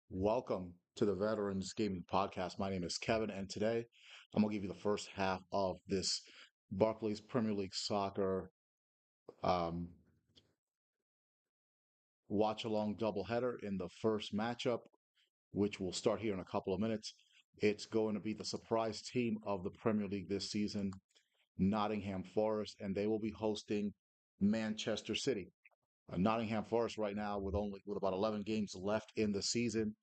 Welcome to the Veterans Gaming Podcast. My name is Kevin, and today I'm going to give you the first half of this Barclays Premier League Soccer um, watch along doubleheader in the first matchup, which will start here in a couple of minutes. It's going to be the surprise team of the Premier League this season, Nottingham Forest, and they will be hosting Manchester City. Nottingham Forest right now with about 11 games left in the season.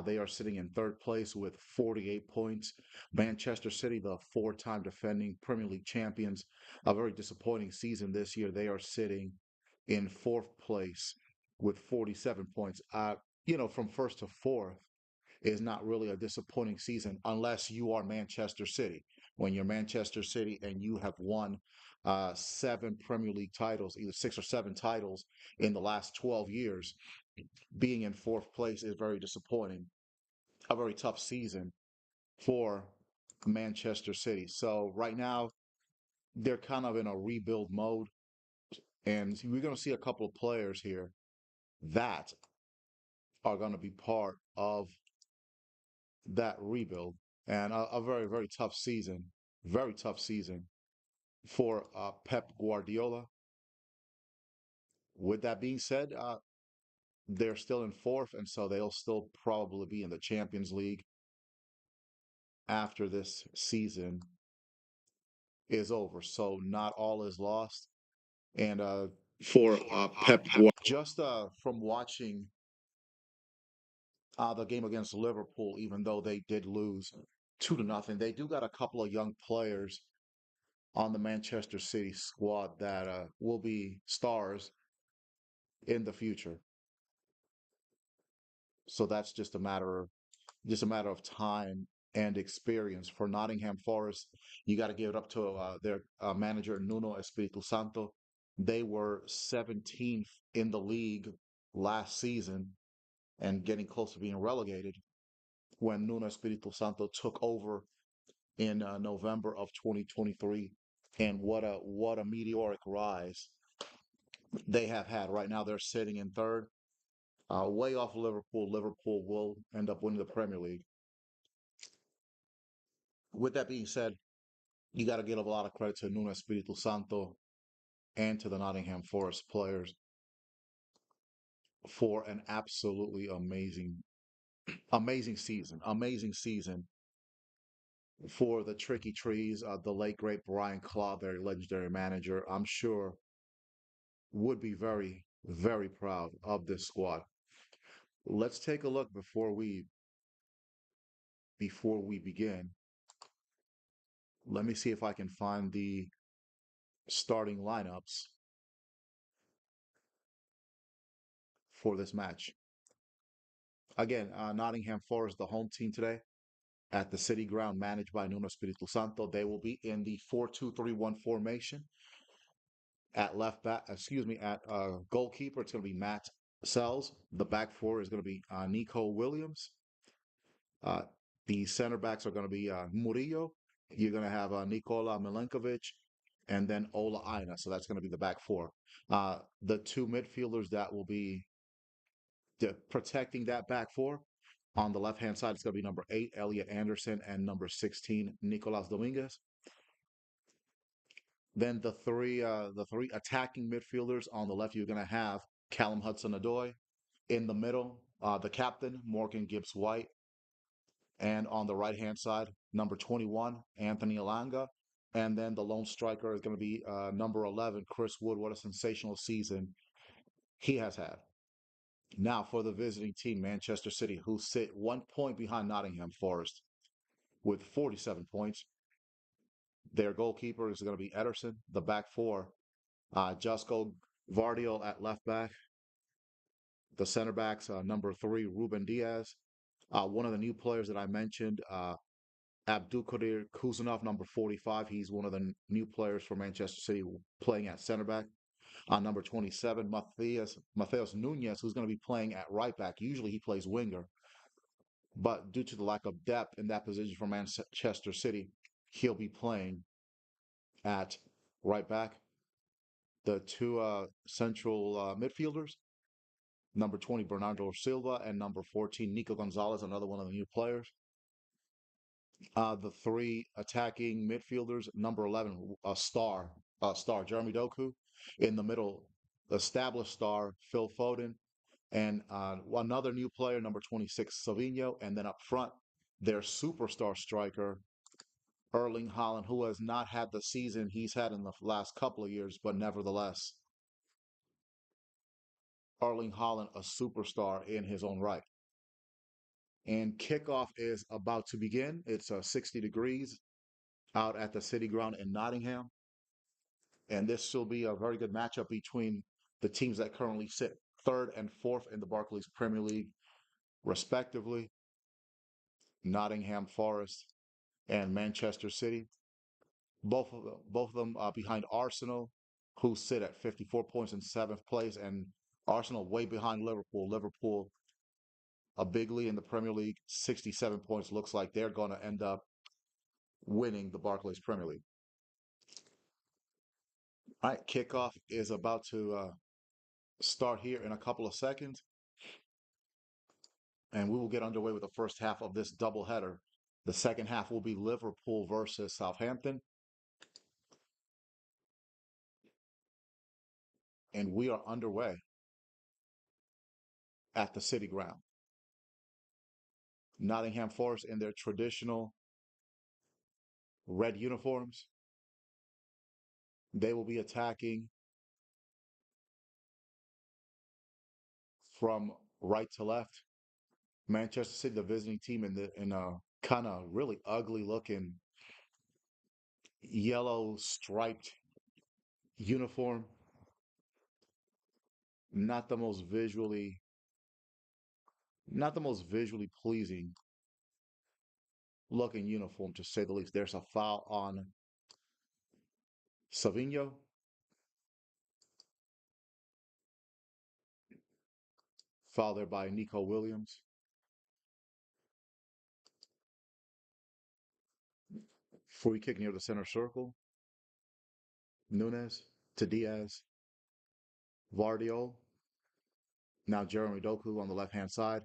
They are sitting in third place with 48 points. Manchester City, the four-time defending Premier League champions, a very disappointing season this year. They are sitting in fourth place with 47 points. From first to fourth is not really a disappointing season unless you are Manchester City. When you're Manchester City and you have won seven Premier League titles, either six or seven titles in the last 12 years, being in fourth place is very disappointing. A very tough season for Manchester City. So right now, they're kind of in a rebuild mode. And we're going to see a couple of players here that are going to be part of that rebuild. And a very, very tough season for Pep Guardiola. With that being said, they're still in fourth, and so they'll still probably be in the Champions League after this season is over. So not all is lost. And for Pep Guardiola, just from watching the game against Liverpool, even though they did lose 2-0, they do got a couple of young players on the Manchester City squad that will be stars in the future. So that's just a matter of time and experience for Nottingham Forest. You got to give it up to their manager Nuno Espirito Santo. They were 17th in the league last season and getting close to being relegated when Nuno Espirito Santo took over in November of 2023. And what a meteoric rise they have had. Right now, they're sitting in third, way off Liverpool. Liverpool will end up winning the Premier League. With that being said, you got to give a lot of credit to Nuno Espirito Santo and to the Nottingham Forest players for an absolutely amazing season for the Tricky Trees. The late great Brian Clough, their legendary manager, I'm sure would be very, very proud of this squad. Let's take a look before we begin. Let me see if I can find the starting lineups for this match. Again, Nottingham Forest, the home team today at the City Ground, managed by Nuno Espirito Santo. They will be in the 4-2-3-1 formation. At left back, excuse me, at goalkeeper, it's going to be Matt Sells. The back four is going to be Nico Williams. Uh, the center backs are going to be Murillo. You're going to have Nikola Milenkovic and then Ola Aina. So that's going to be the back four. The two midfielders that will be protecting that back four. On the left-hand side, it's going to be number 8, Elliot Anderson, and number 16, Nicolas Dominguez. Then the three attacking midfielders on the left, you're going to have Callum Hudson-Odoi. In the middle, the captain, Morgan Gibbs-White. And on the right-hand side, number 21, Anthony Alanga. And then the lone striker is going to be number 11, Chris Wood. What a sensational season he has had. Now for the visiting team, Manchester City, who sit 1 point behind Nottingham Forest with 47 points. Their goalkeeper is going to be Ederson. The back four, Josko Vardiol at left back. The center backs, number 3, Ruben Diaz. One of the new players that I mentioned, Abdulkadir Kuzunov, number 45. He's one of the new players for Manchester City playing at center back. Number 27, Matheus Nunez, who's going to be playing at right back. Usually he plays winger, but due to the lack of depth in that position for Manchester City, he'll be playing at right back. The two central midfielders, Number 20, Bernardo Silva, and number 14, Nico Gonzalez, another one of the new players. The three attacking midfielders, number 11, a star, Jeremy Doku. In the middle, established star, Phil Foden. And another new player, number 26, Savinho. And then up front, their superstar striker, Erling Haaland, who has not had the season he's had in the last couple of years, but nevertheless, Erling Haaland, a superstar in his own right. And kickoff is about to begin. It's 60 degrees out at the City Ground in Nottingham. And this will be a very good matchup between the teams that currently sit third and fourth in the Barclays Premier League, respectively. Nottingham Forest and Manchester City. Both of them behind Arsenal, who sit at 54 points in seventh place, and Arsenal way behind Liverpool. Liverpool, a big lead in the Premier League, 67 points. Looks like they're going to end up winning the Barclays Premier League. All right, kickoff is about to start here in a couple of seconds, and we will get underway with the first half of this doubleheader. The second half will be Liverpool versus Southampton, and we are underway at the City Ground. Nottingham Forest in their traditional red uniforms. They will be attacking from right to left. Manchester City, the visiting team, in a kind of really ugly looking yellow striped uniform. Not the most visually, not the most visually pleasing looking uniform, to say the least. There's a foul on Savinho. Foul there by Nico Williams. Free kick near the center circle. Nunes to Diaz. Vardio. Now Jeremy Doku on the left-hand side.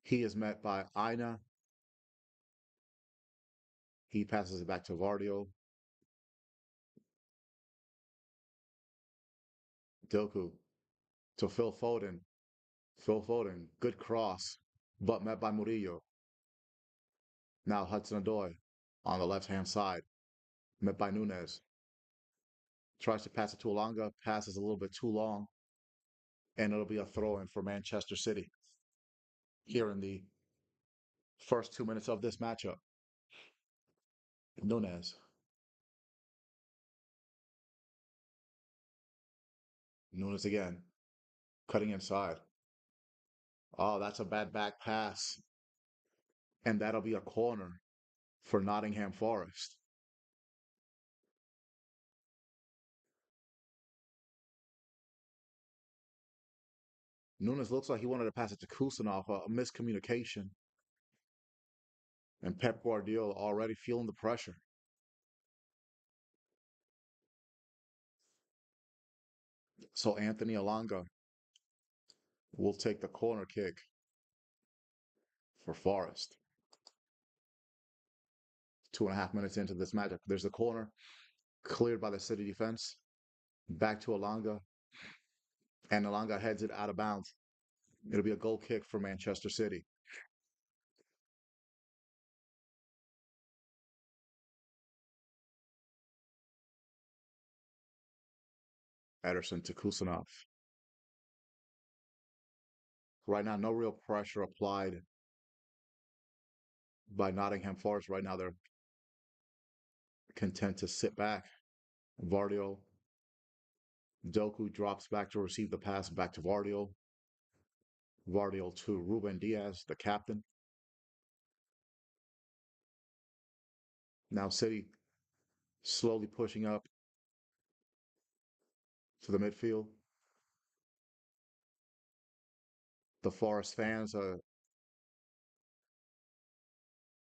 He is met by Aina. He passes it back to Vardio. Doku to Phil Foden. Phil Foden, good cross, but met by Murillo. Now Hudson-Odoi on the left-hand side, met by Nunes. Tries to pass it to Alanga, passes a little bit too long, and it'll be a throw-in for Manchester City here in the first 2 minutes of this matchup. Nunes. Nunes again, cutting inside. Oh, that's a bad back pass. And that'll be a corner for Nottingham Forest. Nunes looks like he wanted to pass it to Kusanov, a miscommunication. And Pep Guardiola already feeling the pressure. So Anthony Alanga will take the corner kick for Forest. 2.5 minutes into this matchup. There's the corner cleared by the City defense. Back to Alanga. And Alanga heads it out of bounds. It'll be a goal kick for Manchester City. Ederson to Kusanov. Right now, no real pressure applied by Nottingham Forest. Right now, they're content to sit back. Vardio. Doku drops back to receive the pass back to Vardio. Vardio to Ruben Diaz, the captain. Now City slowly pushing up to the midfield. The Forest fans are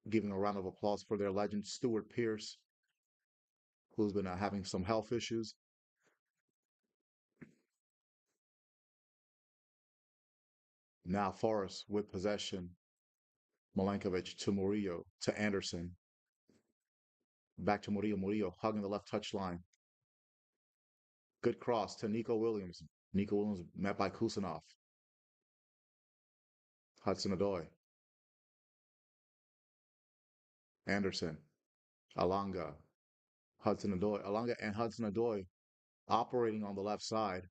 giving a round of applause for their legend, Stuart Pearce, who's been having some health issues. Now Forrest with possession. Milankovic to Murillo to Anderson. Back to Murillo. Murillo hugging the left touchline. Good cross to Nico Williams. Nico Williams met by Kusanov. Hudson Odoi. Anderson. Alanga. Hudson Odoi. Alanga and Hudson Odoi operating on the left side.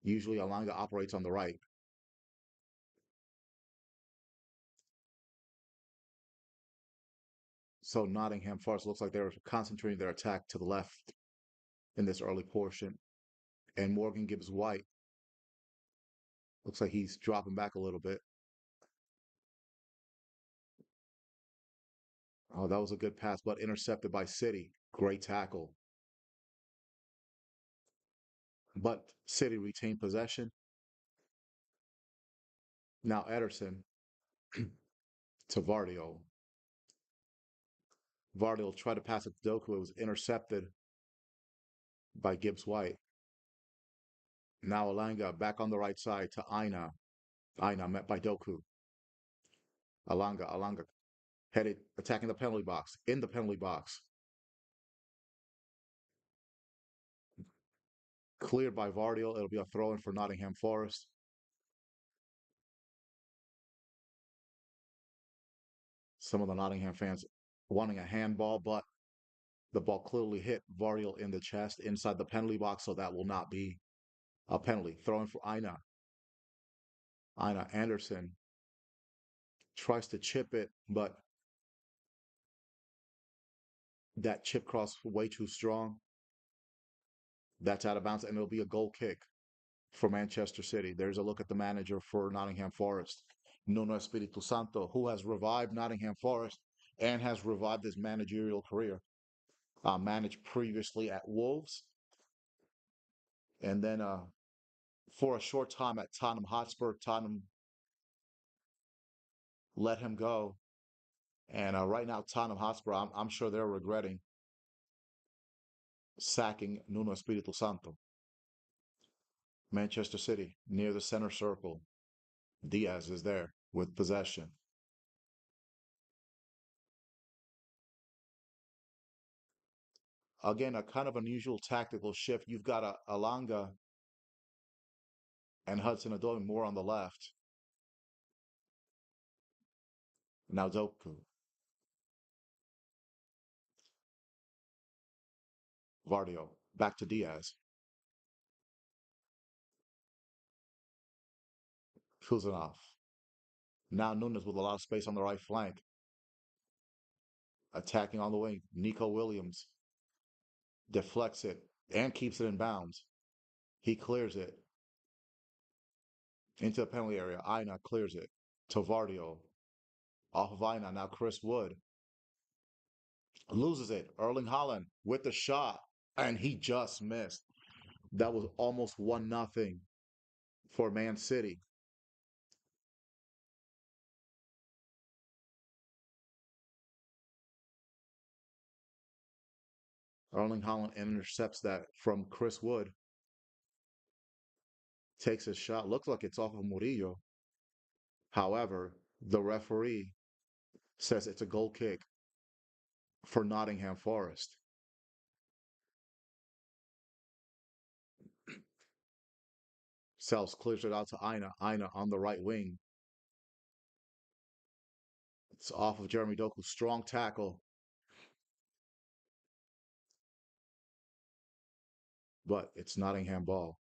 Usually Alanga operates on the right. So Nottingham Forest looks like they're concentrating their attack to the left in this early portion. And Morgan Gibbs White looks like he's dropping back a little bit. Oh, that was a good pass, but intercepted by City. Great tackle. But City retained possession. Now Ederson to Vardio. Vardio tried to pass it to Doku. It was intercepted by Gibbs White. Now Alanga back on the right side to Aina. Aina met by Doku. Alanga headed attacking the penalty box. In the penalty box. Cleared by Vardio. It'll be a throw in for Nottingham Forest. Some of the Nottingham fans wanting a handball, but the ball clearly hit Vardio in the chest inside the penalty box, so that will not be a penalty. Throwing for Aina. Aina Anderson tries to chip it, but that chip cross way too strong. That's out of bounds, and it'll be a goal kick for Manchester City. There's a look at the manager for Nottingham Forest, Nuno Espirito Santo, who has revived Nottingham Forest and has revived his managerial career. Managed previously at Wolves, and then for a short time at Tottenham Hotspur. Tottenham let him go, and right now Tottenham Hotspur, I'm sure they're regretting sacking Nuno Espirito Santo. Manchester City near the center circle. Diaz is there with possession. Again, a kind of unusual tactical shift. You've got Alanga and Hudson Odoi more on the left. Now Doku. Vardio. Back to Diaz. Kuzanov. Now Nunes with a lot of space on the right flank. Attacking on the wing. Nico Williams deflects it and keeps it in bounds. He clears it into the penalty area. Aina clears it to Vardio. Off of Aina. Now Chris Wood loses it. Erling Haaland with the shot, and he just missed. That was almost 1-0 for Man City. Erling Haaland intercepts that from Chris Wood. Takes a shot. Looks like it's off of Murillo. However, the referee says it's a goal kick for Nottingham Forest. Sells clears it out to Aina. Aina on the right wing. It's off of Jeremy Doku. Strong tackle. But it's Nottingham ball.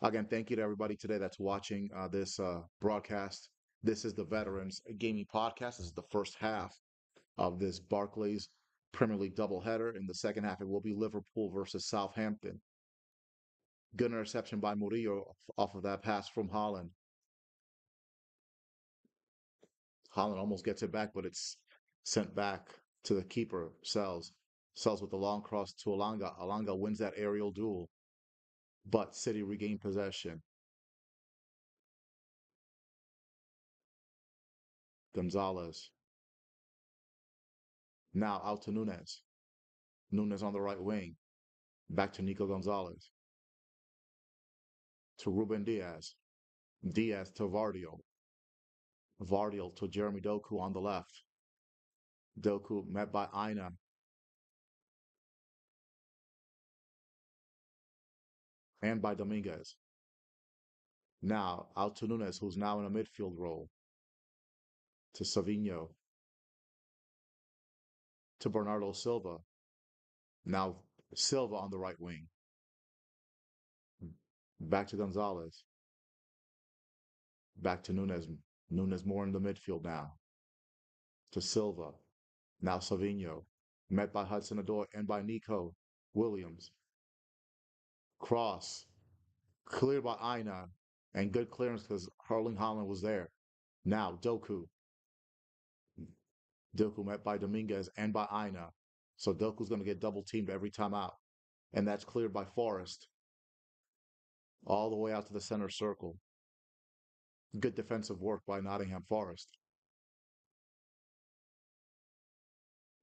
Again, thank you to everybody today that's watching this broadcast. This is the Veterans Gaming Podcast. This is the first half of this Barclays Premier League doubleheader. In the second half, it will be Liverpool versus Southampton. Good interception by Murillo off of that pass from Haaland. Haaland almost gets it back, but it's sent back to the keeper, Sells. Sells with the long cross to Alanga. Alanga wins that aerial duel, but City regain possession. Gonzalez. Now out to Nunes. Nunes on the right wing. Back to Nico Gonzalez. to Ruben Diaz. Diaz to Vardio. Vardio to Jeremy Doku on the left. Doku met by Aina and by Dominguez. Now out to Nunes, who's now in a midfield role, to Savino, to Bernardo Silva. Now Silva on the right wing. Back to Gonzalez. Back to Nunes. Nunes more in the midfield now. To Silva. Now Savino. Met by Hudson Odoi and by Nico Williams. Cross. Cleared by Aina. And good clearance because Erling Haaland was there. Now Doku. Doku met by Dominguez and by Aina. So Doku's going to get double teamed every time out. And that's cleared by Forrest all the way out to the center circle. Good defensive work by Nottingham Forest.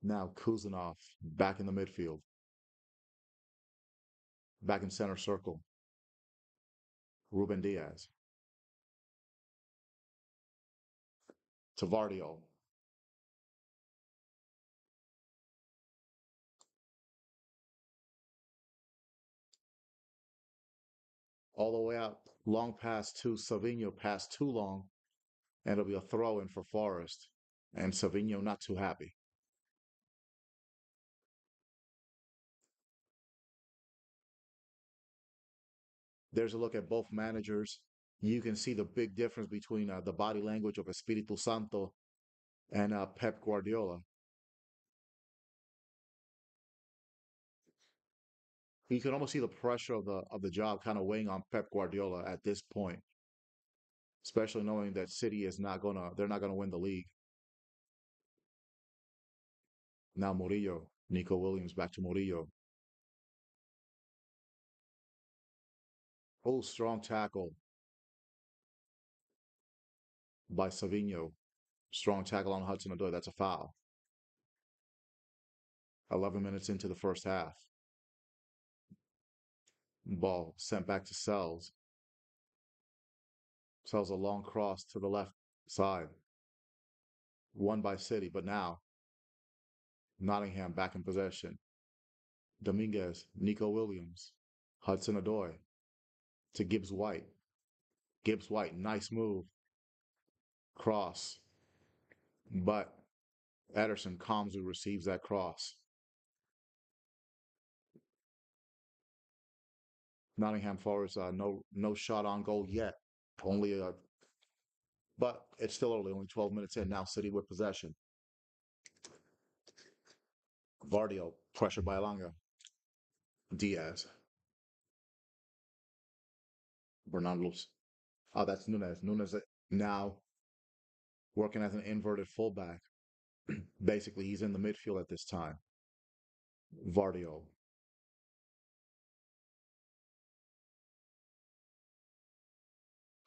Now Kuzanov back in the midfield, back in center circle. Ruben Diaz to Vardio. All the way out. Long pass to Savino, pass too long, and it'll be a throw in for Forest. And Savino not too happy. There's a look at both managers. You can see the big difference between the body language of Espiritu Santo and Pep Guardiola. You can almost see the pressure of the job kind of weighing on Pep Guardiola at this point, especially knowing that City is not gonna they're not gonna win the league. Now Murillo, Nico Williams back to Murillo. Oh, strong tackle by Savino. Strong tackle on Hudson Odoi. That's a foul. 11 minutes into the first half. Ball sent back to Sells. Sells a long cross to the left side. Won by City, but now Nottingham back in possession. Dominguez, Nico Williams, Hudson Odoi to Gibbs White. Gibbs White, nice move. Cross. But Ederson calmly receives that cross. Nottingham Forest, no shot on goal yet. Only but it's still early, only 12 minutes in. Now City with possession. Vardio pressured by Alanga. Diaz. Bernardo's. Oh, that's Nunes. Nunes now working as an inverted fullback. Basically, he's in the midfield at this time. Vardio.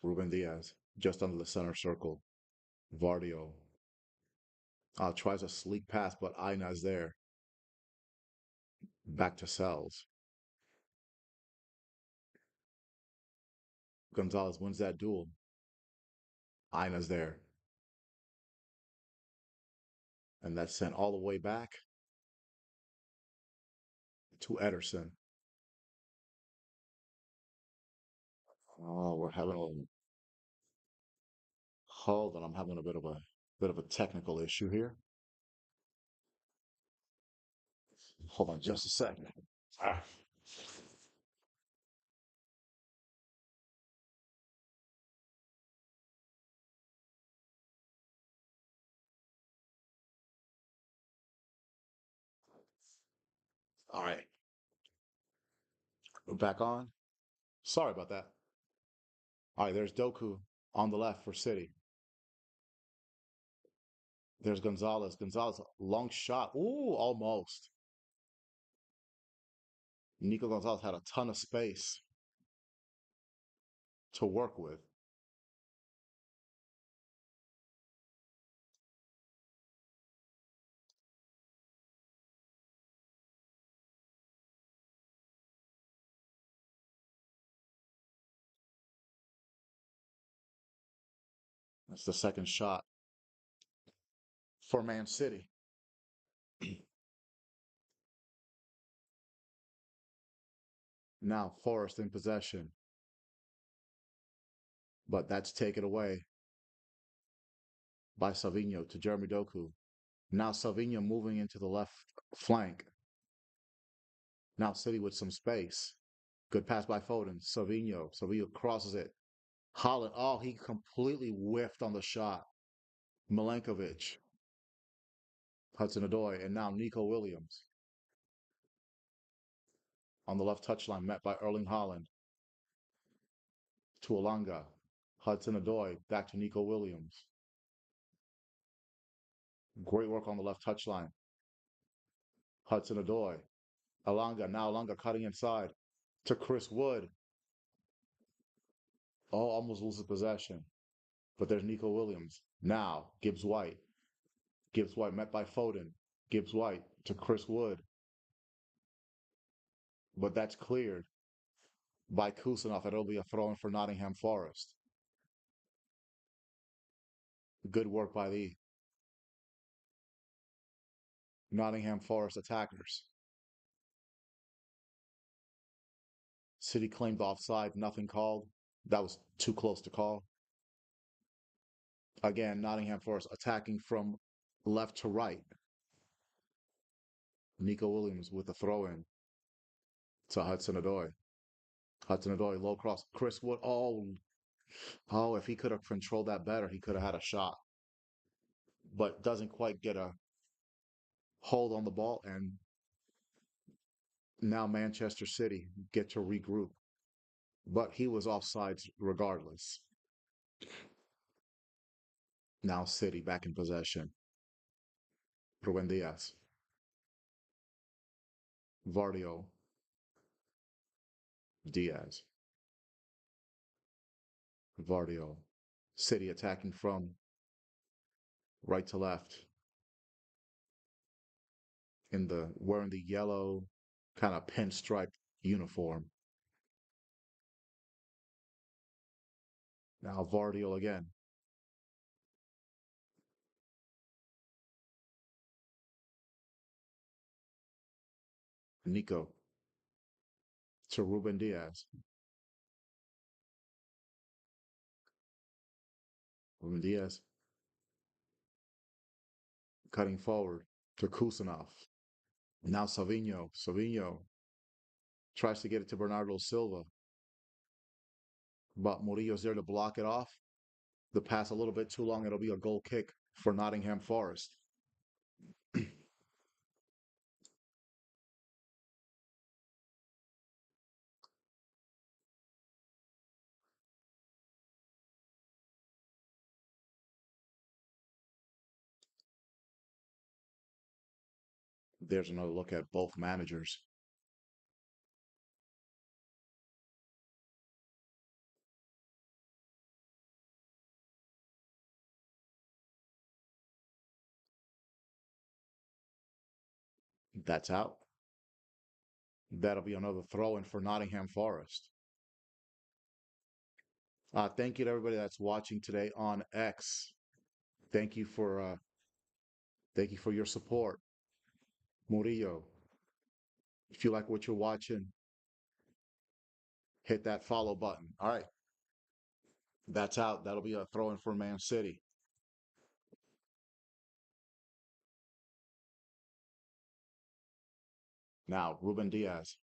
Ruben Diaz just under the center circle. Vardio tries a sleek pass, but Aina's there. Back to Sells. Gonzalez wins that duel. Aina's there. And that's sent all the way back to Ederson. Oh, we're having a hold on. I'm having a bit of a technical issue here. Hold on just a second. Ah, all right, we're back on. Sorry about that. All right, there's Doku on the left for City. There's Gonzalez. Gonzalez, long shot. Ooh, almost. Nico Gonzalez had a ton of space to work with. That's the second shot for Man City. Now Forest in possession, but that's taken away by Savinho to Jeremy Doku. Now Savinho moving into the left flank. Now City with some space. Good pass by Foden. Savinho. Savinho crosses it. Holland. Oh, he completely whiffed on the shot. Milenkovic. Hudson Odoi. And now Nico Williams on the left touchline, met by Erling Holland to Alanga. Hudson Odoi back to Nico Williams. Great work on the left touchline. Hudson Odoi. Alanga. Now Alanga cutting inside to Chris Wood. Oh, almost loses possession. But there's Nico Williams. Now Gibbs White. Gibbs White met by Foden. Gibbs White to Chris Wood. But that's cleared by Kusanov. It'll be a throw in for Nottingham Forest. Good work by the Nottingham Forest attackers. City claimed offside, nothing called. That was too close to call. Again, Nottingham Forest attacking from left to right. Nico Williams with the throw in to Hudson Odoi. Hudson Odoi, low cross. Chris Wood. Oh, if he could have controlled that better, he could have had a shot. But doesn't quite get a hold on the ball. And now Manchester City get to regroup. But he was offsides regardless. Now City back in possession. Ruben Diaz. Vardio. Diaz. Vardio. City attacking from right to left in the wearing the yellow kind of pinstripe uniform. Now Vardio again. Nico to Ruben Diaz. Ruben Diaz cutting forward to Kusanov. Now Savinho. Savinho tries to get it to Bernardo Silva. But Murillo's there to block it off. The pass a little bit too long. It'll be a goal kick for Nottingham Forest. There's another look at both managers. That's out. That'll be another throw in for Nottingham Forest. Thank you to everybody that's watching today on X. Thank you for uh, thank you for your support, Murillo. If you like what you're watching, hit that follow button. All right, that's out. That'll be a throw in for Man City. Now Ruben Diaz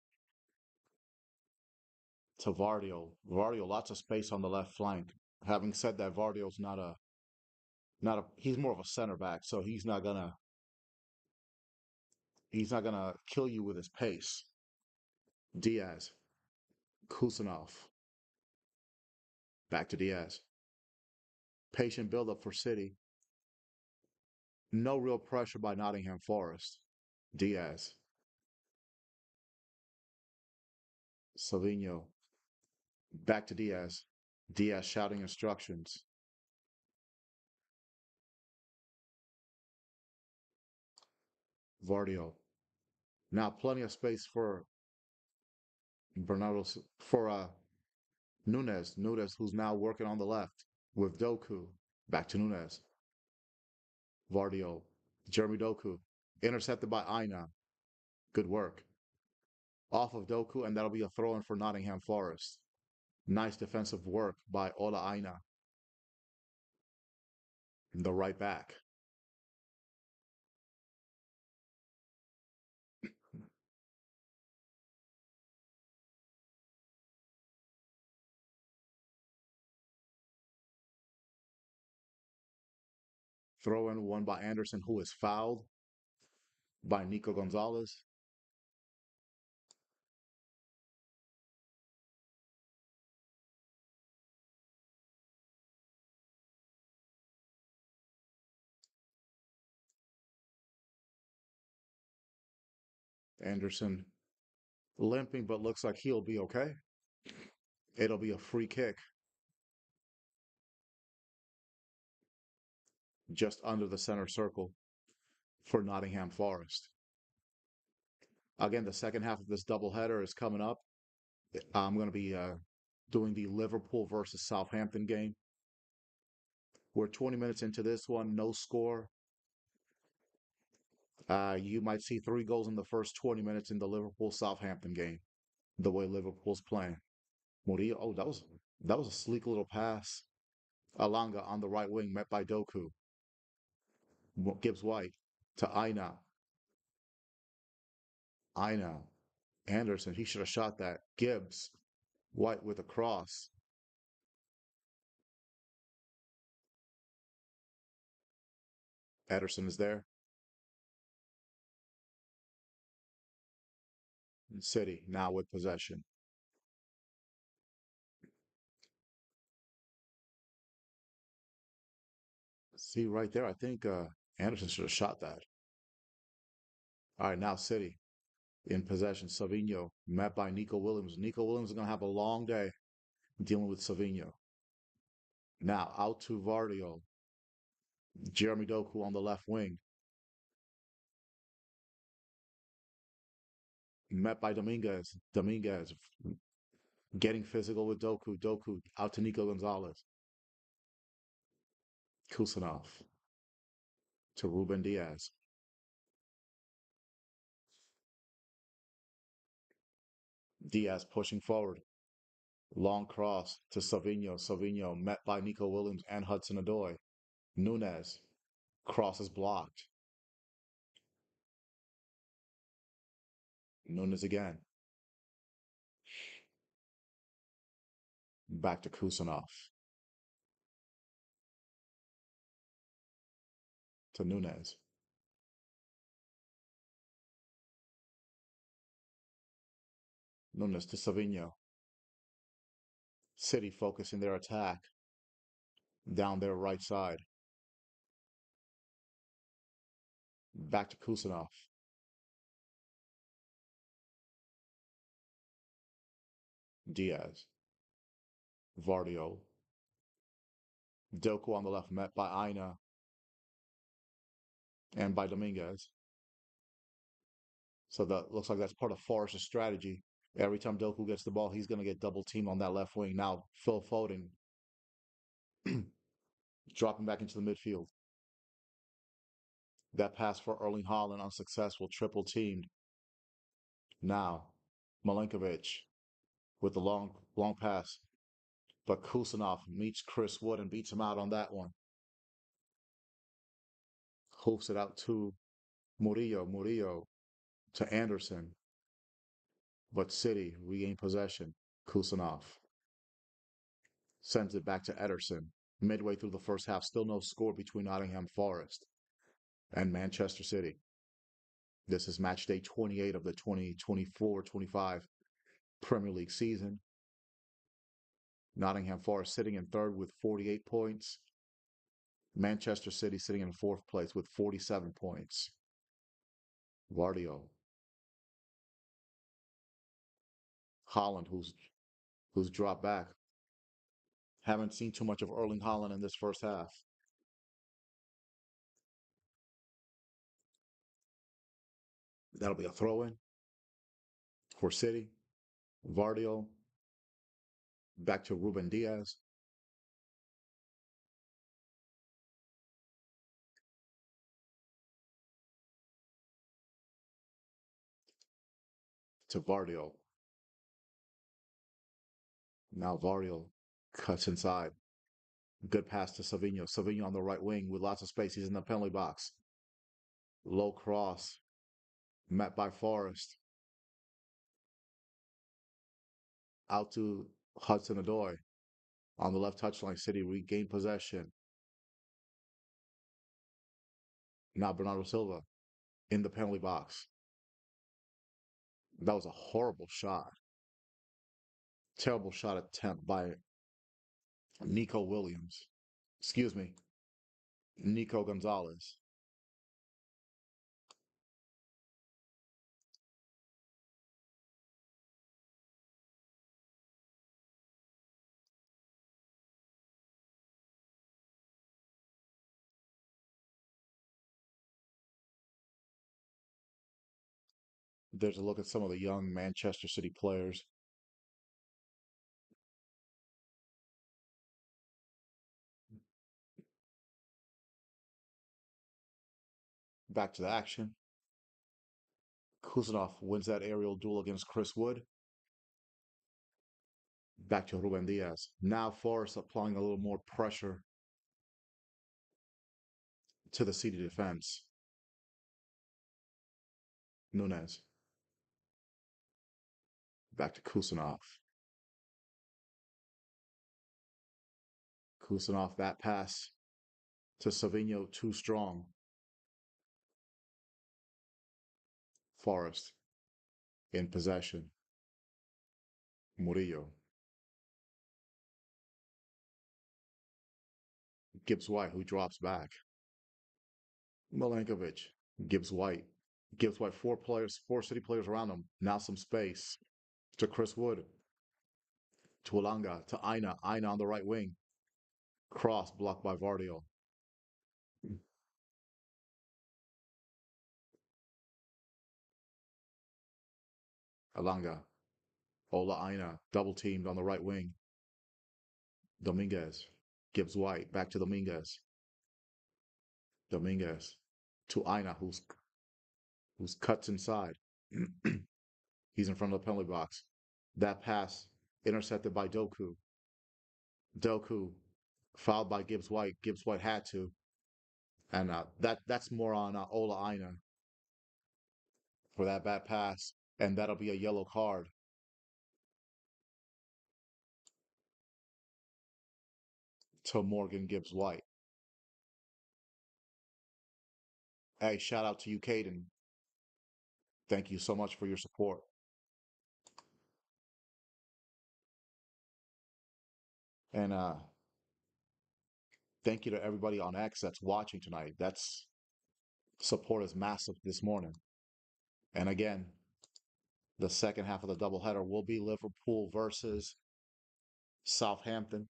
to Vardio. Vardio, lots of space on the left flank. Having said that, Vardio's not a he's more of a center back, so he's not gonna kill you with his pace. Diaz, Kusanov, back to Diaz. Patient build-up for City. No real pressure by Nottingham Forest. Diaz, Savinho, back to Diaz. Diaz shouting instructions. Vardio. Now plenty of space for Bernardo for Nunez. Nunez, who's now working on the left with Doku. Back to Nunez. Vardio. Jeremy Doku. Intercepted by Aina. Good work. Off of Doku, and that'll be a throw in for Nottingham Forest. Nice defensive work by Ola Aina, the right back. Throw in one by Anderson, who is fouled by Nico Gonzalez. Anderson limping, but looks like he'll be okay. It'll be a free kick just under the center circle for Nottingham Forest. Again, the second half of this doubleheader is coming up. I'm going to be doing the Liverpool versus Southampton game. We're 20 minutes into this one, no score. You might see 3 goals in the first 20 minutes in the Liverpool Southampton game, the way Liverpool's playing. Murillo, oh, that was a sleek little pass. Alanga on the right wing, met by Doku. Gibbs White to Aina. Aina. Anderson, he should have shot that. Gibbs. White with a cross. Ederson is there. City now with possession. See right there, I think Anderson should have shot that. All right, now City in possession. Savinho met by Nico Williams. Nico Williams is going to have a long day dealing with Savinho. Now out to Vardio. Jeremy Doku on the left wing. Met by Dominguez. Dominguez getting physical with Doku. Doku out to Nico Gonzalez. Kusanov to Ruben Diaz. Diaz pushing forward. Long cross to Savinho. Savinho met by Nico Williams and Hudson Odoi. Nunez. Cross is blocked. Nunez again. Back to Kusanov. To Nunez. Nunez to Savinho. City focusing their attack down their right side. Back to Kusanov. Diaz. Vardio. Doku on the left, met by Aina and by Dominguez. So that looks like that's part of Forrest's strategy. Every time Doku gets the ball, he's going to get double teamed on that left wing. Now, Phil Foden dropping back into the midfield. That pass for Erling Haaland unsuccessful, triple teamed. Now, Milinkovic with the long pass. But Kusanov meets Chris Wood and beats him out on that one. Hoofs it out to Murillo. Murillo to Anderson. But City regain possession. Kusanov sends it back to Ederson. Midway through the first half, still no score between Nottingham Forest and Manchester City. This is match day 28 of the 2024-25 Premier League season. Nottingham Forest sitting in third with 48 points. Manchester City sitting in fourth place with 47 points. Vardio. Haaland, who's dropped back. Haven't seen too much of Erling Haaland in this first half. That'll be a throw-in for City. Vardio back to Ruben Diaz. to Vardio. Now Vardio cuts inside. Good pass to Savinho. Savinho on the right wing with lots of space. He's in the penalty box. Low cross met by Forrest. Out to Hudson Odoi on the left touchline. City regain possession. Now Bernardo Silva in the penalty box. That was a horrible shot. Terrible shot attempt by Nico Williams. Excuse me, Nico Gonzalez. There's a look at some of the young Manchester City players. Back to the action. Kuznetsov wins that aerial duel against Chris Wood. Back to Ruben Diaz. Now Forrest applying a little more pressure to the City defense. Nunez. Back to Kuznetsov. Kuznetsov, that pass to Savinho, too strong. Forrest in possession. Murillo. Gibbs White, who drops back. Milankovic. Gibbs White. Gibbs White, four City players around him. Now some space to Chris Wood. To Alanga. To Aina. Aina on the right wing. Cross blocked by Vardio. Alanga. Ola Aina. Double teamed on the right wing. Dominguez. Gibbs White. Back to Dominguez. Dominguez. To Aina, who's cuts inside. He's in front of the penalty box. That pass intercepted by Doku. Doku fouled by Gibbs White. Gibbs White had to, and that's more on Ola Aina for that bad pass, and that'll be a yellow card to Morgan Gibbs White. Hey, shout out to you, Caden. Thank you so much for your support, and thank you to everybody on X that's watching tonight. That's support is massive this morning, and again, the second half of the doubleheader will be Liverpool versus Southampton.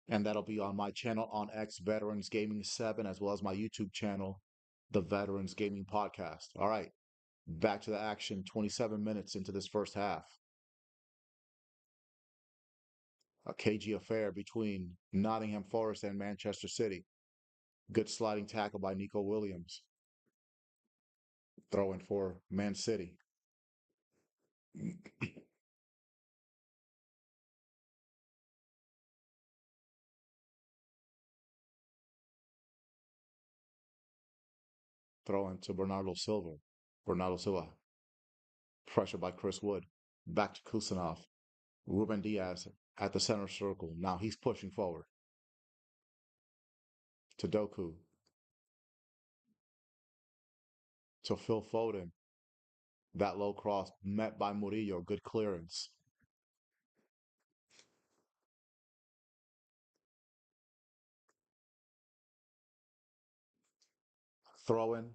And that'll be on my channel on X Veterans Gaming 7, as well as my YouTube channel, The Veterans Gaming Podcast. All right, back to the action, 27 minutes into this first half. A cagey affair between Nottingham Forest and Manchester City. Good sliding tackle by Nico Williams. Throw in for Man City. Throw in to Bernardo Silva. Bernardo Silva. Pressure by Chris Wood. Back to Kusanov. Ruben Diaz at the center circle. Now he's pushing forward. To Doku. To Phil Foden. That low cross met by Murillo. Good clearance. Throw in.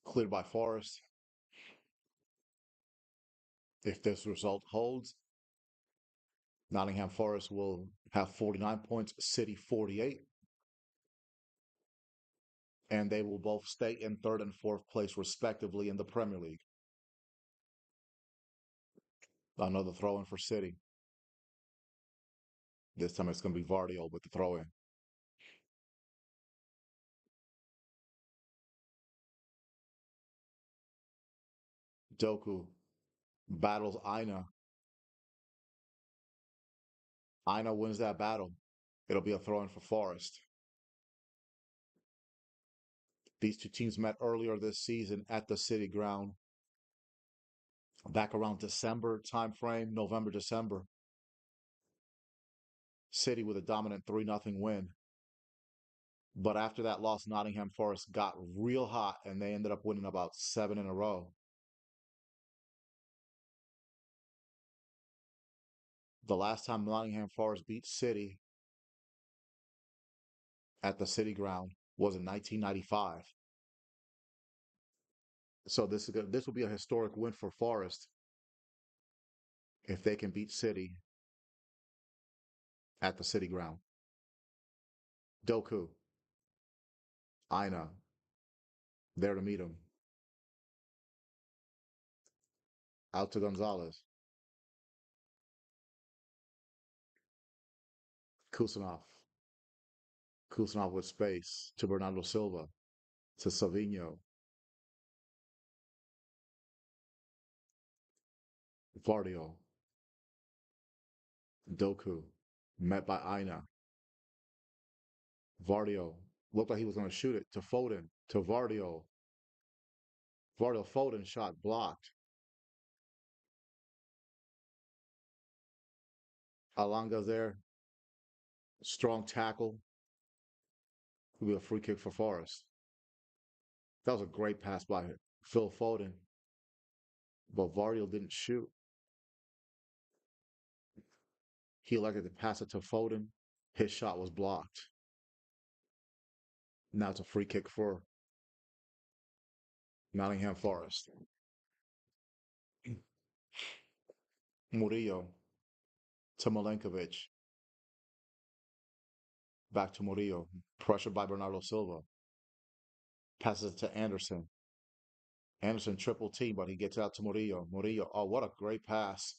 Cleared by Forrest. If this result holds, Nottingham Forest will have 49 points, City 48, and they will both stay in third and fourth place, respectively, in the Premier League. Another throw in for City. This time it's going to be Vardio with the throw in. Doku battles Aina. Aina wins that battle. It'll be a throw in for Forest. These two teams met earlier this season at the City Ground, back around December timeframe, November, December. City with a dominant 3-0 win. But after that loss, Nottingham Forest got real hot and they ended up winning about seven in a row. The last time Nottingham Forest beat City at the City Ground was in 1995. So this will be a historic win for Forest if they can beat City at the City Ground. Doku, Aina, there to meet him. Out to Gonzalez. Kusanov. Kusanov with space to Bernardo Silva. To Savinho. Vardio. Doku. Met by Aina. Vardio. Looked like he was going to shoot it to Foden. To Vardio. Vardio Foden shot blocked. Alanga there. Strong tackle. Will be a free kick for Forest. That was a great pass by Phil Foden. But Vardio didn't shoot. He elected to pass it to Foden. His shot was blocked. Now it's a free kick for Nottingham Forest. Murillo to Milenkovic. Back to Murillo. Pressured by Bernardo Silva. Passes it to Anderson. Anderson triple team, but he gets out to Murillo. Murillo, oh, what a great pass.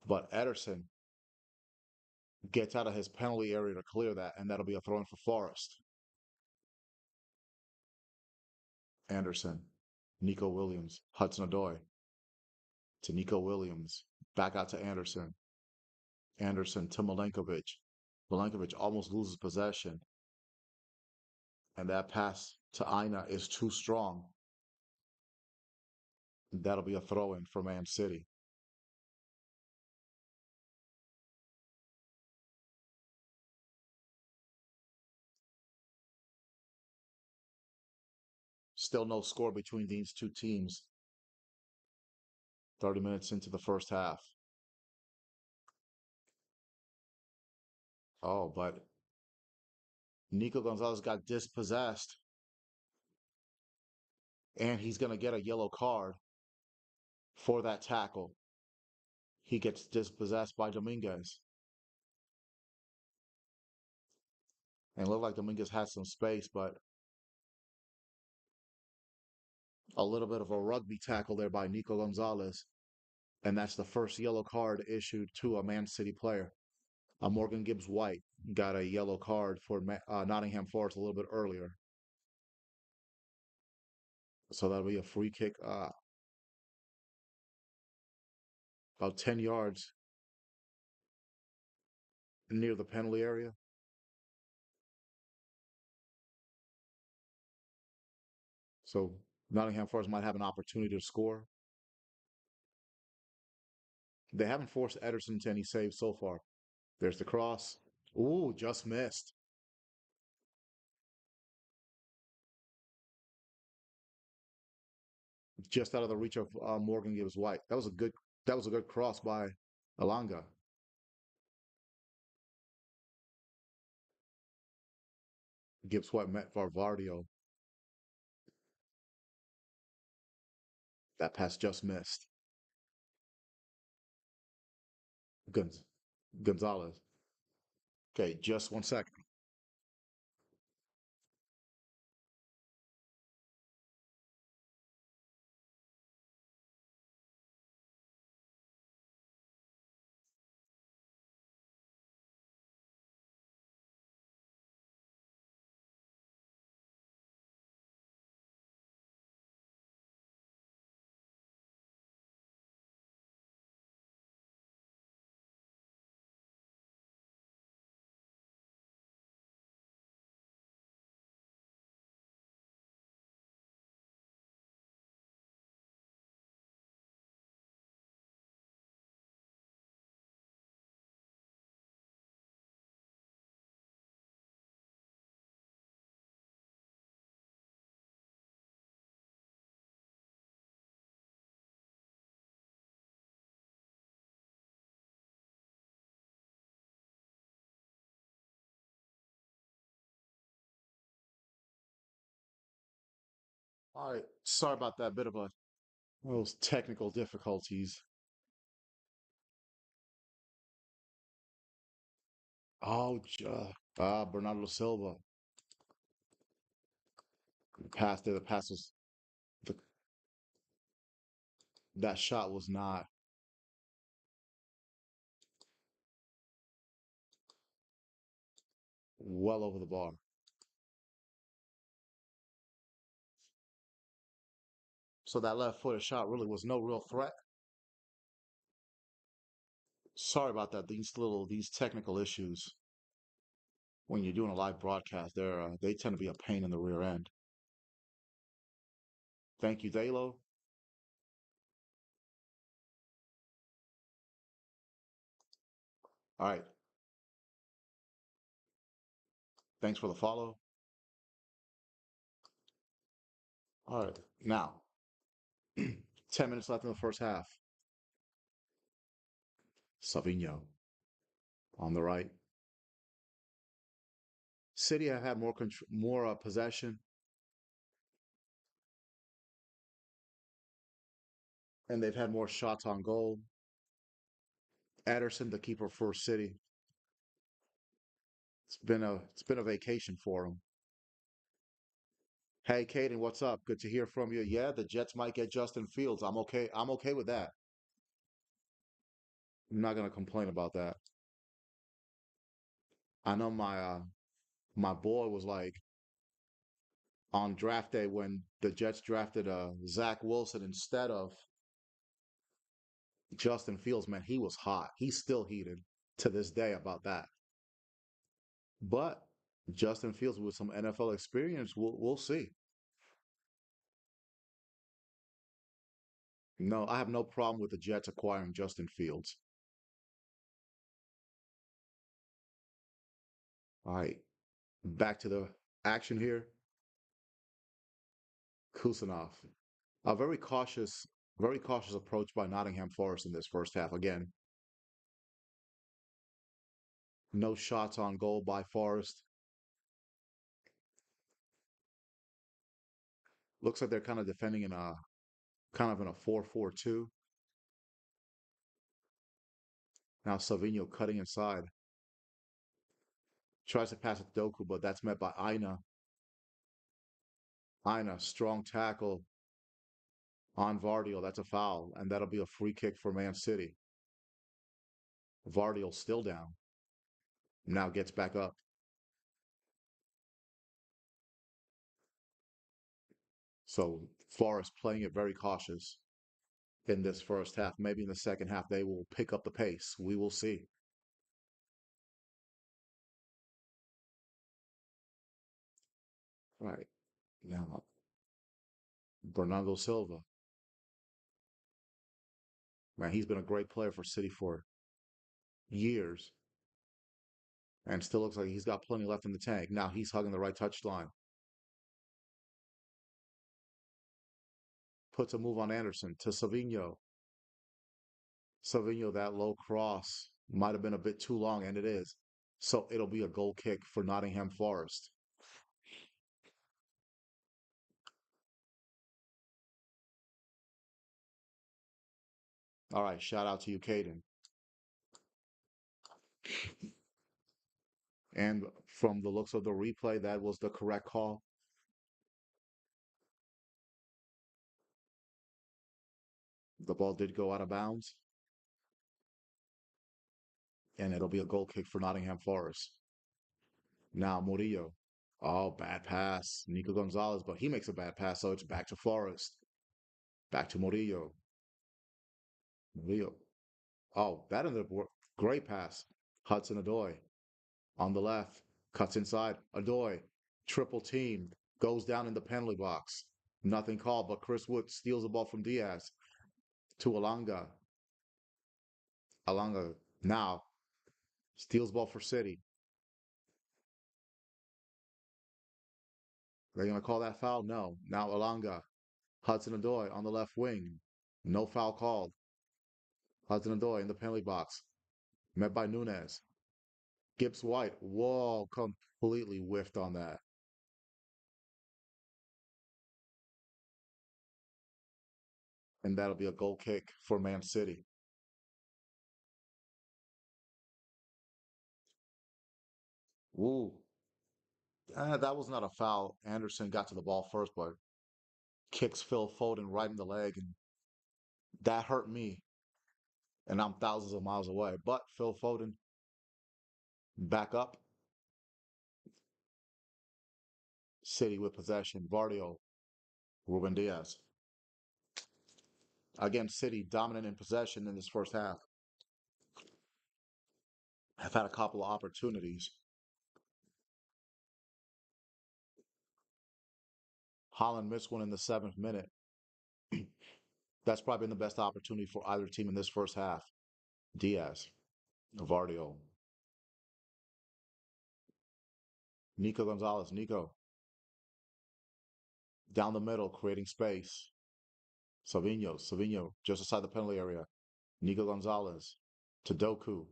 But Ederson gets out of his penalty area to clear that, and that'll be a throw in for Forest. Anderson, Nico Williams, Hudson Odoi to Nico Williams. Back out to Anderson. Anderson to Milenkovic. Milenkovic almost loses possession. And that pass to Aina is too strong. That'll be a throw in for Man City. Still no score between these two teams. 30 minutes into the first half. Oh, but Nico Gonzalez got dispossessed. And he's going to get a yellow card for that tackle. He gets dispossessed by Dominguez. And it looked like Dominguez had some space, but a little bit of a rugby tackle there by Nico Gonzalez. And that's the first yellow card issued to a Man City player. Morgan Gibbs White got a yellow card for Nottingham Forest a little bit earlier. So that'll be a free kick about 10 yards near the penalty area. So Nottingham Forest might have an opportunity to score. They haven't forced Ederson to any saves so far. There's the cross. Ooh, just missed. Just out of the reach of Morgan Gibbs White. That was a good cross by Alanga. Gibbs White met Varvardio. That pass just missed. Gonz- Gonzalez. Okay, just 1 second. All right, sorry about that bit of a those technical difficulties. Oh, Bernardo Silva passed it. The pass was the, that shot was not well over the bar. So that left-footed shot really was no real threat. Sorry about that. These technical issues when you're doing a live broadcast, they tend to be a pain in the rear end. Thank you, Dalo. All right, thanks for the follow. All right, now 10 minutes left in the first half. Savinho on the right. City have had more possession, and they've had more shots on goal. Ederson, the keeper for City, it's been a vacation for him. Hey, Caden, what's up? Good to hear from you. Yeah, the Jets might get Justin Fields. I'm okay. I'm okay with that. I'm not gonna complain about that. I know my boy was like on draft day when the Jets drafted Zach Wilson instead of Justin Fields. Man, he was hot. He's still heated to this day about that. But Justin Fields with some NFL experience, we'll see. No, I have no problem with the Jets acquiring Justin Fields. All right, back to the action here. Kusanov. A very cautious approach by Nottingham Forest in this first half. Again, no shots on goal by Forest. Looks like they're kind of defending in a 4-4-2. Now Savinho cutting inside. Tries to pass it to Doku, but that's met by Aina. Aina, strong tackle on Vardio. That's a foul, and that'll be a free kick for Man City. Vardio still down. Now gets back up. So Forest playing it very cautious in this first half. Maybe in the second half they will pick up the pace. We will see. All right. Now Bernardo Silva. Man, he's been a great player for City for years and still looks like he's got plenty left in the tank. Now he's hugging the right touchline. Puts a move on Anderson to Savinho. Savinho, that low cross might have been a bit too long, and it is. So it'll be a goal kick for Nottingham Forest. All right, shout out to you, Caden. And from the looks of the replay, that was the correct call. The ball did go out of bounds, and it'll be a goal kick for Nottingham Forest. Now Murillo. Oh, bad pass. Nico Gonzalez, but he makes a bad pass, so it's back to Forest. Back to Murillo. Murillo. Oh, that ended up great pass. Hudson Adoy on the left, cuts inside. Adoy, triple team, goes down in the penalty box. Nothing called, but Chris Wood steals the ball from Diaz to Alanga. Alanga now steals ball for City. They're going to call that foul? No. Now Alanga. Hudson Adoy on the left wing. No foul called. Hudson Adoy in the penalty box. Met by Nunez. Gibbs White. Whoa, completely whiffed on that. and that'll be a goal kick for Man City. Ooh, that was not a foul. Anderson got to the ball first, but kicks Phil Foden right in the leg, and that hurt me. And I'm thousands of miles away. But Phil Foden back up, City with possession. Vardio, Ruben Diaz. Again, City dominant in possession in this first half. Have had a couple of opportunities. Holland missed one in the 7th minute. That's probably been the best opportunity for either team in this first half. Diaz, Vardio, Nico Gonzalez, Nico down the middle, creating space. Savinho just inside the penalty area. Nico Gonzalez to Doku.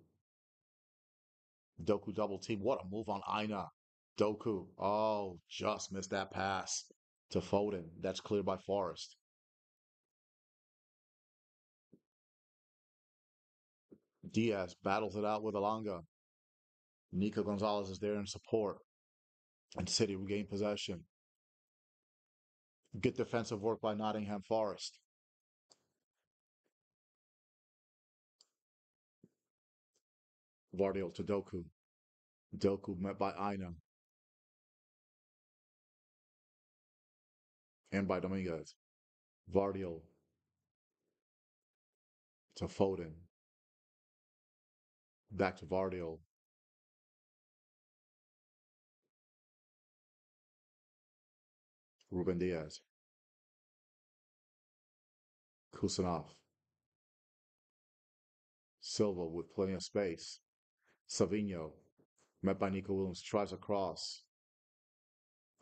Doku double team. What a move on Aina. Doku. Oh, just missed that pass to Foden. That's cleared by Forrest. Diaz battles it out with Alanga. Nico Gonzalez is there in support. And City regain possession. Good defensive work by Nottingham Forest. Vardio to Doku. Doku met by Aina and by Dominguez. Vardio to Foden. Back to Vardio. Ruben Diaz. Kusanov. Silva with plenty of space. Savinho met by Nico Williams. Tries a cross.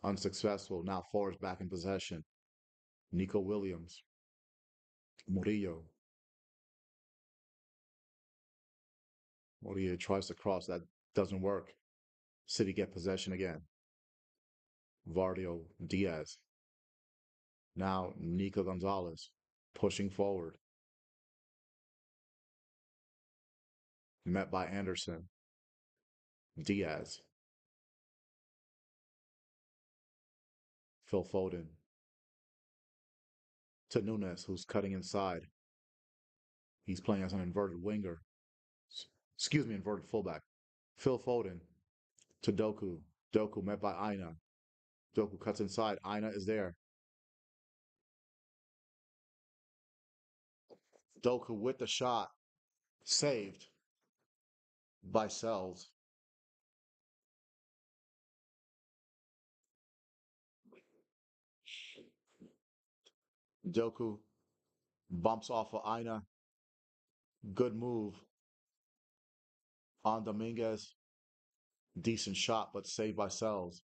Unsuccessful. Now Forrest back in possession. Nico Williams. Murillo. Murillo tries to cross. That doesn't work. City get possession again. Vardio Diaz. Now Nico Gonzalez pushing forward. Met by Anderson. Diaz. Phil Foden. To Nunes, who's cutting inside. He's playing as an inverted winger. Excuse me, inverted fullback. Phil Foden to Doku. Doku met by Aina. Doku cuts inside. Aina is there. Doku with the shot. Saved by Sells. Doku bumps off of Aina. Good move on Dominguez. Decent shot, but saved by Sells.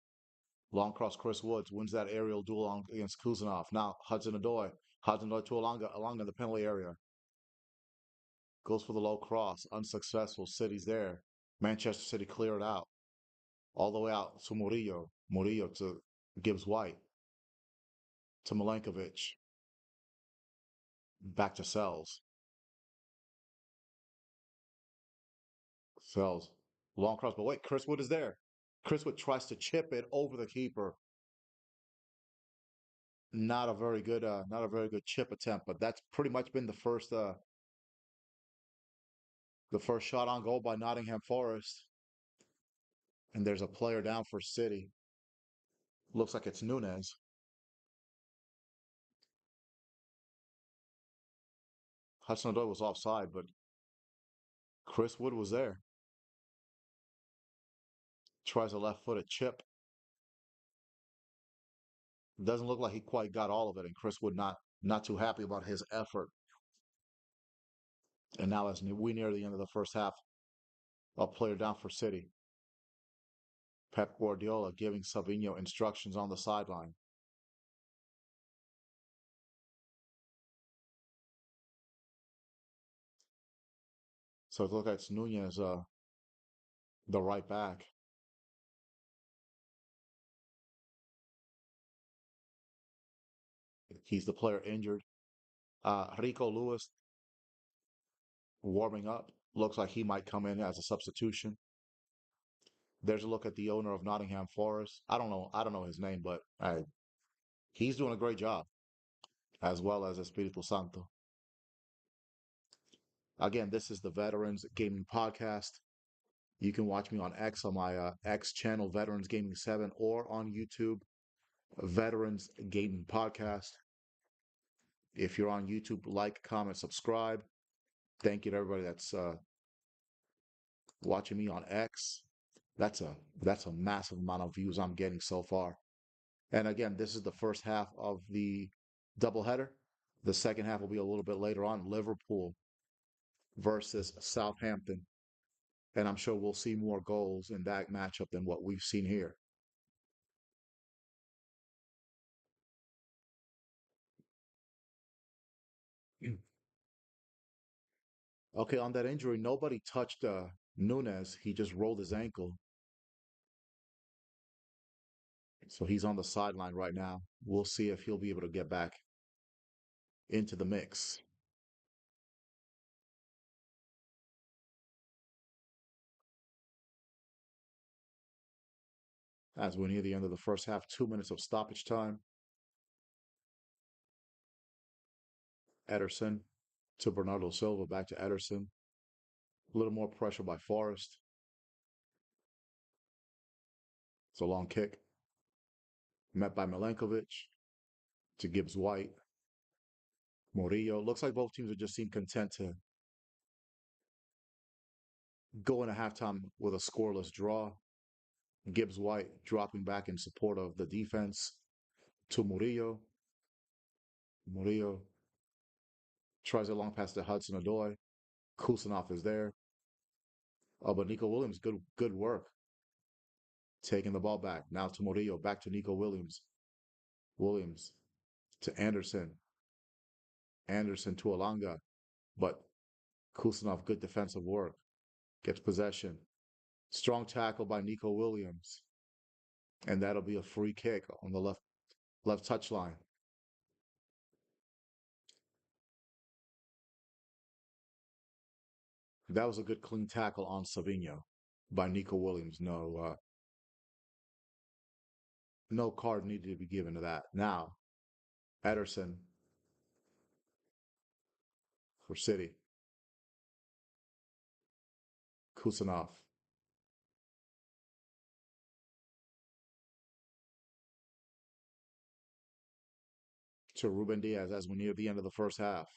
Long cross, Chris Woods wins that aerial duel against Kuzanov. Now Hudson-Odoi. Hudson-Odoi to Alanga in the penalty area. Goes for the low cross. Unsuccessful. City's there. Manchester City clear it out. All the way out to Murillo. Murillo to Gibbs White. To Milenkovic. Back to Sells. Sells. Long cross. But wait, Chris Wood is there. Chris Wood tries to chip it over the keeper. Not a very good chip attempt, but that's pretty much been the first shot on goal by Nottingham Forest. And there's a player down for City. Looks like it's Nunes. Hudson-Odoi was offside, but Chris Wood was there. Tries a left-footed chip. Doesn't look like he quite got all of it, and Chris Wood not too happy about his effort. And now as we near the end of the first half, a player down for City. Pep Guardiola giving Savinho instructions on the sideline. So it looks like it's Nunez, the right back. He's the player injured. Rico Lewis warming up. Looks like he might come in as a substitution. There's a look at the owner of Nottingham Forest. I don't know. I don't know his name, but he's doing a great job, as well as Espiritu Santo. Again, this is the Veterans Gaming Podcast. You can watch me on X on my X channel, Veterans Gaming 7, or on YouTube, Veterans Gaming Podcast. If you're on YouTube, like, comment, subscribe. Thank you to everybody that's watching me on X. That's a that's a massive amount of views I'm getting so far. And again, this is the first half of the doubleheader. The second half will be a little bit later on. Liverpool versus Southampton. And I'm sure we'll see more goals in that matchup than what we've seen here. Okay, on that injury, nobody touched Nunez. He just rolled his ankle. So he's on the sideline right now. We'll see if he'll be able to get back into the mix. As we're near the end of the first half, 2 minutes of stoppage time. Ederson to Bernardo Silva, back to Ederson. A little more pressure by Forrest. It's a long kick. Met by Milenkovic to Gibbs White. Murillo. Looks like both teams are just seem content to go into halftime with a scoreless draw. Gibbs White dropping back in support of the defense to Murillo. Murillo tries a long pass to Hudson Odoi. Kusanov is there. Oh, but Nico Williams, good work. Taking the ball back. Now to Murillo. Back to Nico Williams. Williams to Anderson. Anderson to Alanga. But Kusanov, good defensive work. Gets possession. Strong tackle by Nico Williams. And that'll be a free kick on the left touch line. That was a good clean tackle on Savinho by Nico Williams. No card needed to be given to that. Now, Ederson for City. Kusanov to Ruben Diaz as we near the end of the first half.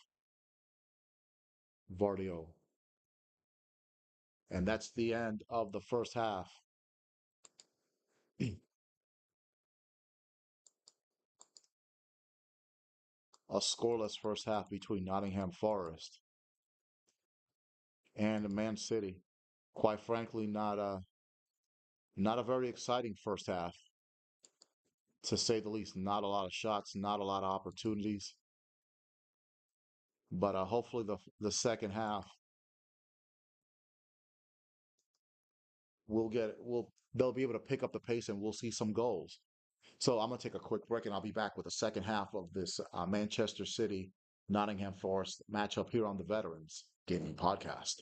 Vardio. And that's the end of the first half. A scoreless first half between Nottingham Forest and Man City. Quite frankly, not a very exciting first half, to say the least. Not a lot of shots, not a lot of opportunities. But hopefully the second half we'll they'll be able to pick up the pace and we'll see some goals. So I'm gonna take a quick break and I'll be back with the second half of this Manchester City Nottingham Forest matchup here on the Veterans Gaming Podcast.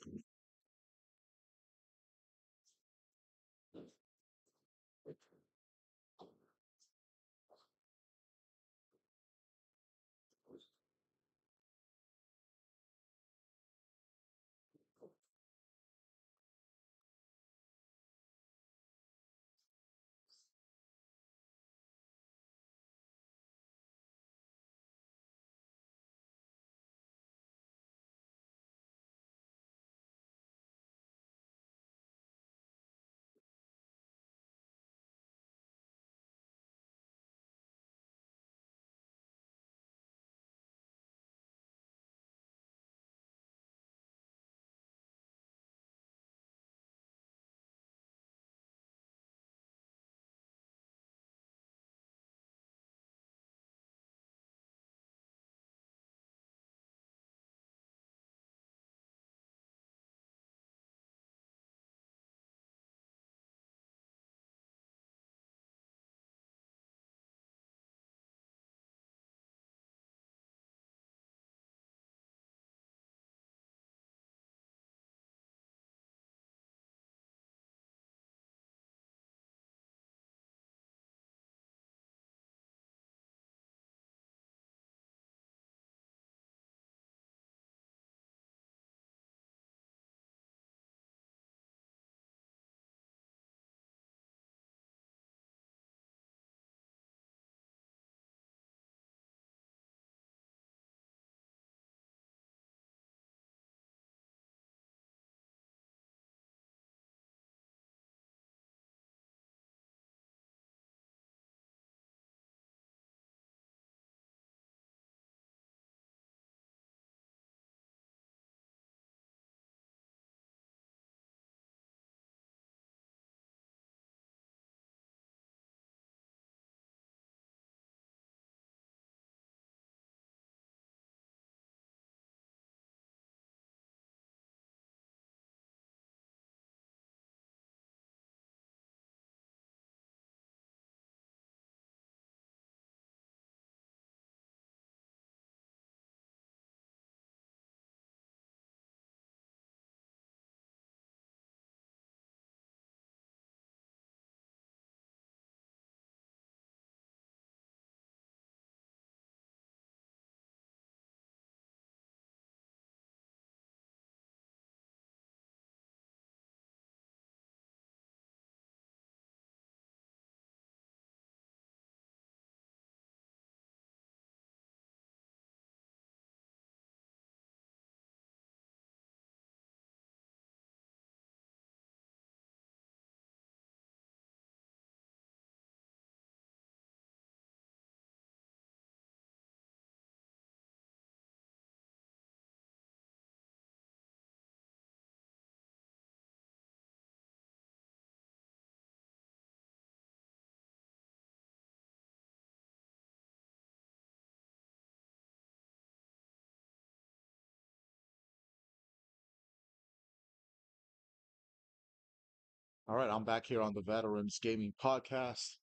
All right, I'm back here on the Veterans Gaming Podcast.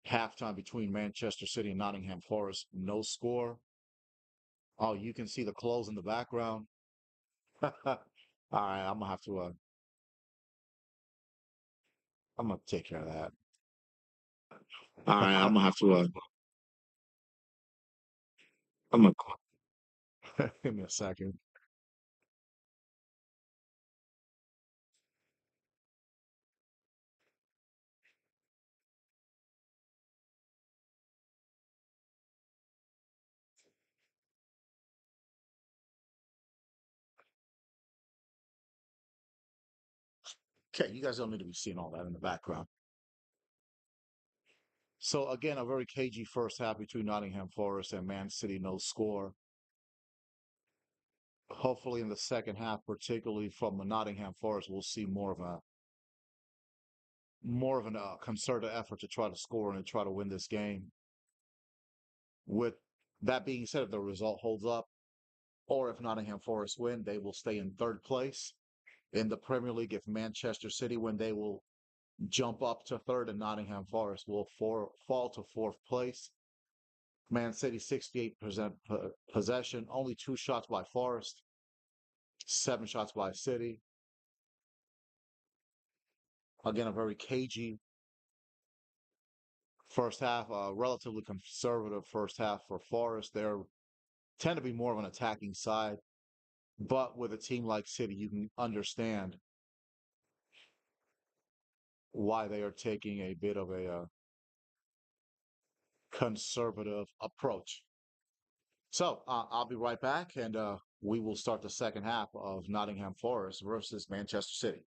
Halftime between Manchester City and Nottingham Forest. No score. Oh, you can see the clothes in the background. All right, I'm gonna have to. I'm gonna take care of that. All right, I'm gonna have to. I'm gonna. Give me a second. Okay, you guys don't need to be seeing all that in the background. So again, a very cagey first half between Nottingham Forest and Man City. No score. Hopefully, in the second half, particularly from the Nottingham Forest, we'll see more of a concerted effort to try to score and try to win this game. With that being said, if the result holds up, or if Nottingham Forest win, they will stay in third place in the Premier League. If Manchester City win, they will jump up to third, and Nottingham Forest will fall to fourth place. Man City 68% possession, only 2 shots by Forest, 7 shots by City. Again, a very cagey first half, a relatively conservative first half for Forest. They tend to be more of an attacking side, but with a team like City, you can understand why they are taking a bit of a conservative approach. So I'll be right back, and we will start the second half of Nottingham Forest versus Manchester City.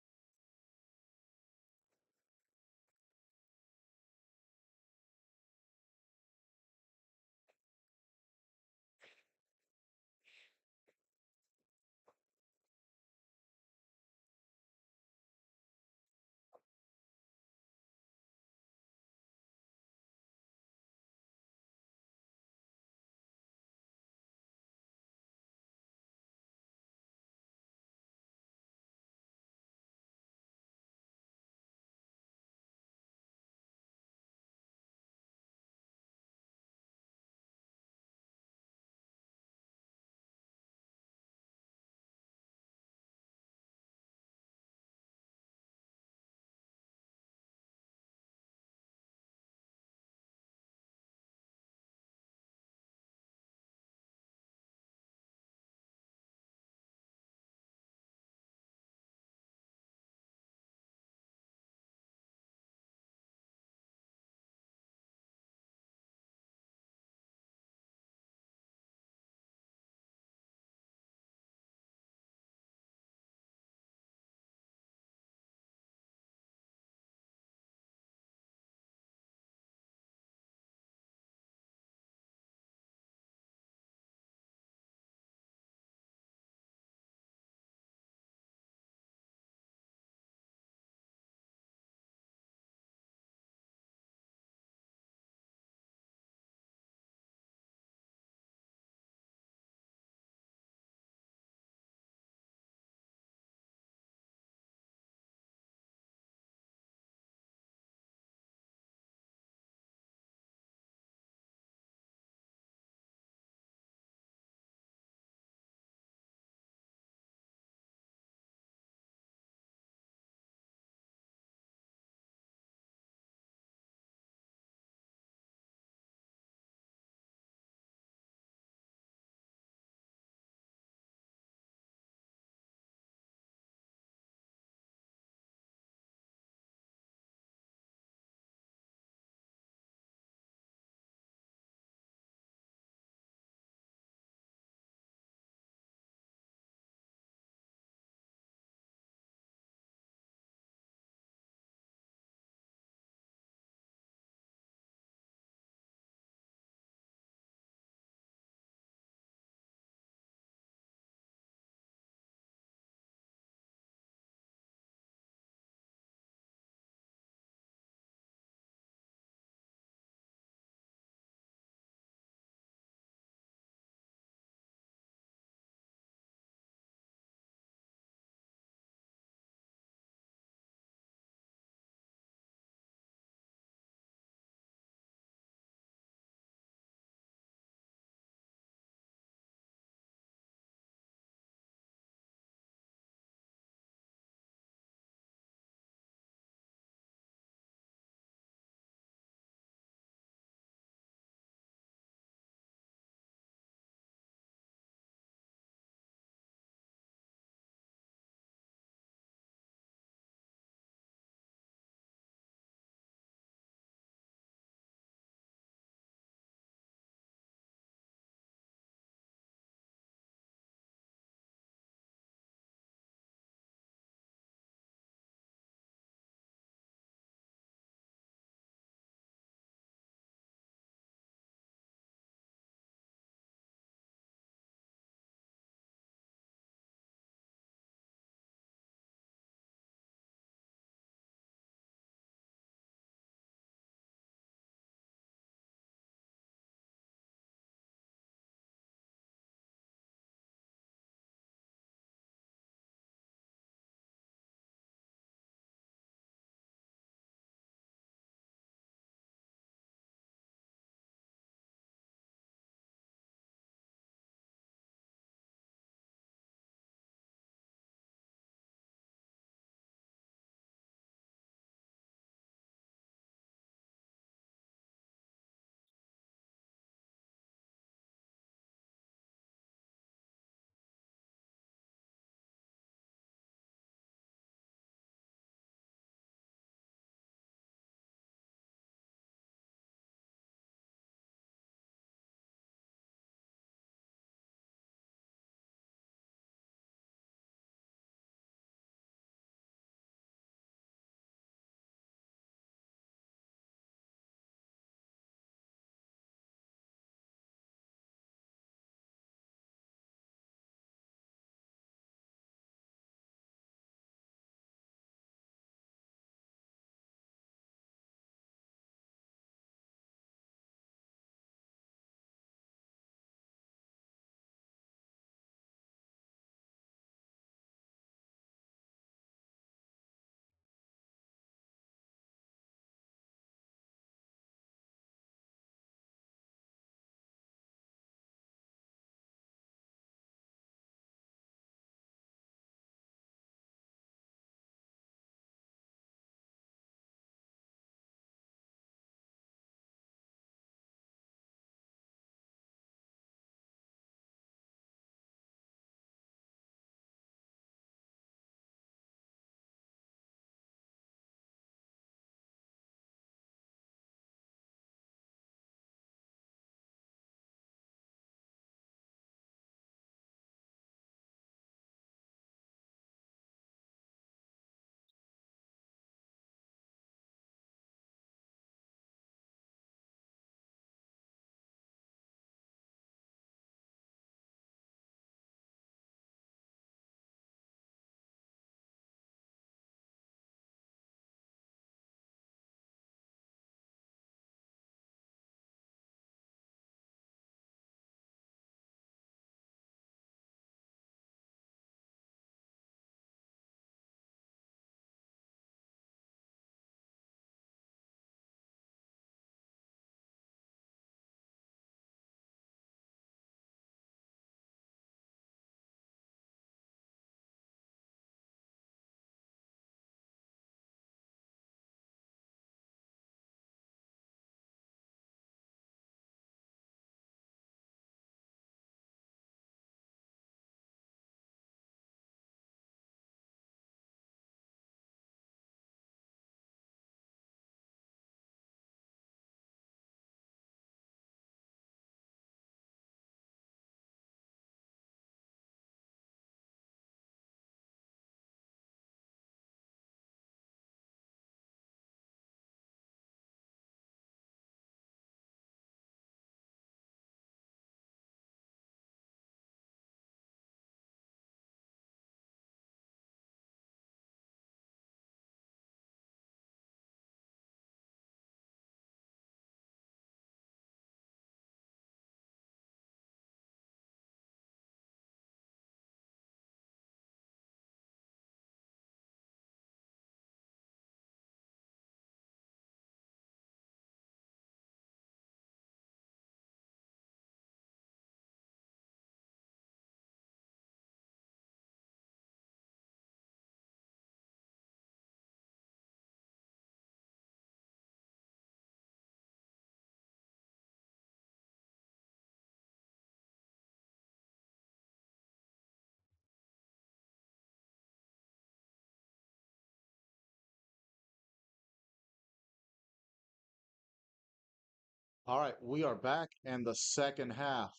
All right, we are back, and the second half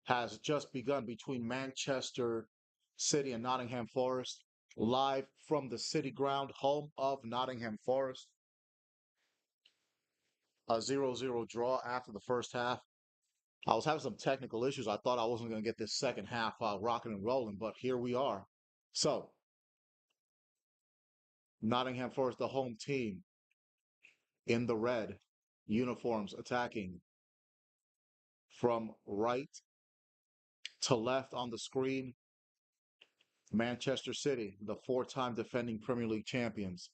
has just begun between Manchester City and Nottingham Forest. Live from the City Ground, home of Nottingham Forest. A 0-0 draw after the first half. I was having some technical issues. I thought I wasn't going to get this second half rocking and rolling, but here we are. So, Nottingham Forest, the home team, in the red uniforms, attacking from right to left on the screen. Manchester City, the four-time defending Premier League champions,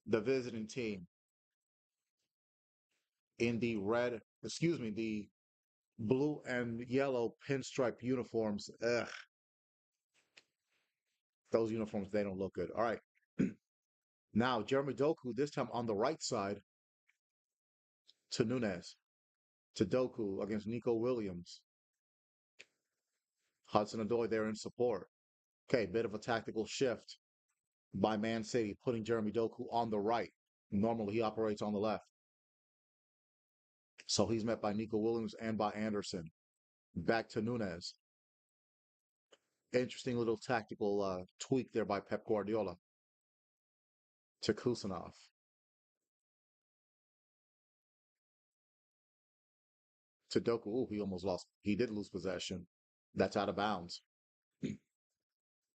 the visiting team in the the blue and yellow pinstripe uniforms. Ugh, those uniforms, they don't look good. All right. Now, Jeremy Doku, this time on the right side to Nunez, to Doku against Nico Williams. Hudson Odoi there in support. Okay, bit of a tactical shift by Man City, putting Jeremy Doku on the right. Normally, he operates on the left. So he's met by Nico Williams and by Anderson. Back to Nunez. Interesting little tactical tweak there by Pep Guardiola to Kusanov. To Doku. Ooh, he almost lost. He did lose possession. That's out of bounds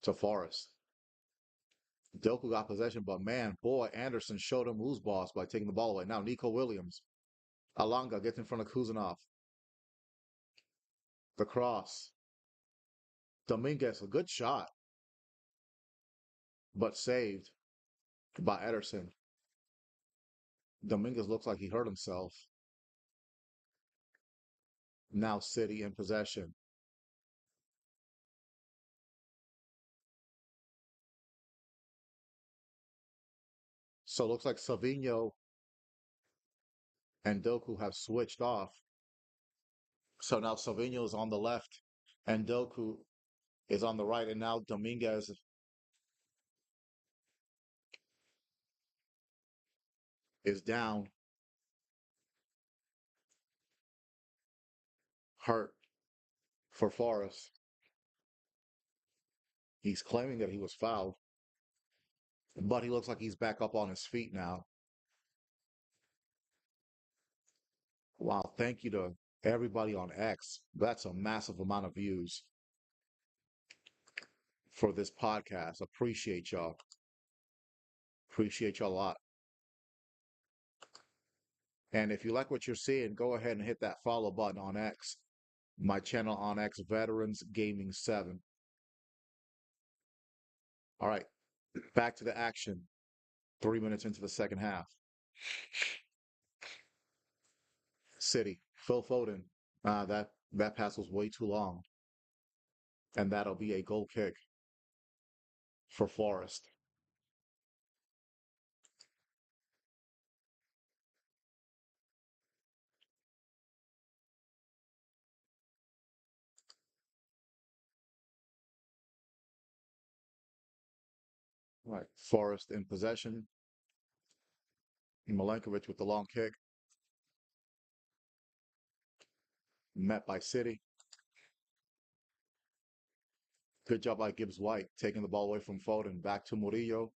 to Forrest. Doku got possession, but man, boy, Anderson showed him who's boss by taking the ball away. Now Nico Williams. Alanga gets in front of Kusanov. The cross. Dominguez, a good shot, but saved by Ederson. Dominguez looks like he hurt himself. Now City in possession. So it looks like Savinho and Doku have switched off. So now Savinho is on the left and Doku is on the right. And now Dominguez is down, hurt for Forrest. He's claiming that he was fouled, but he looks like he's back up on his feet now. Wow, thank you to everybody on X. That's a massive amount of views for this podcast. Appreciate y'all. Appreciate y'all a lot. And if you like what you're seeing, go ahead and hit that follow button on X. My channel on X, Veterans Gaming 7. All right, back to the action. 3 minutes into the second half. City, Phil Foden. That pass was way too long. And that'll be a goal kick for Forest. All right, Forest in possession. Milenkovic with the long kick. Met by City. Good job by Gibbs White, taking the ball away from Foden. Back to Murillo.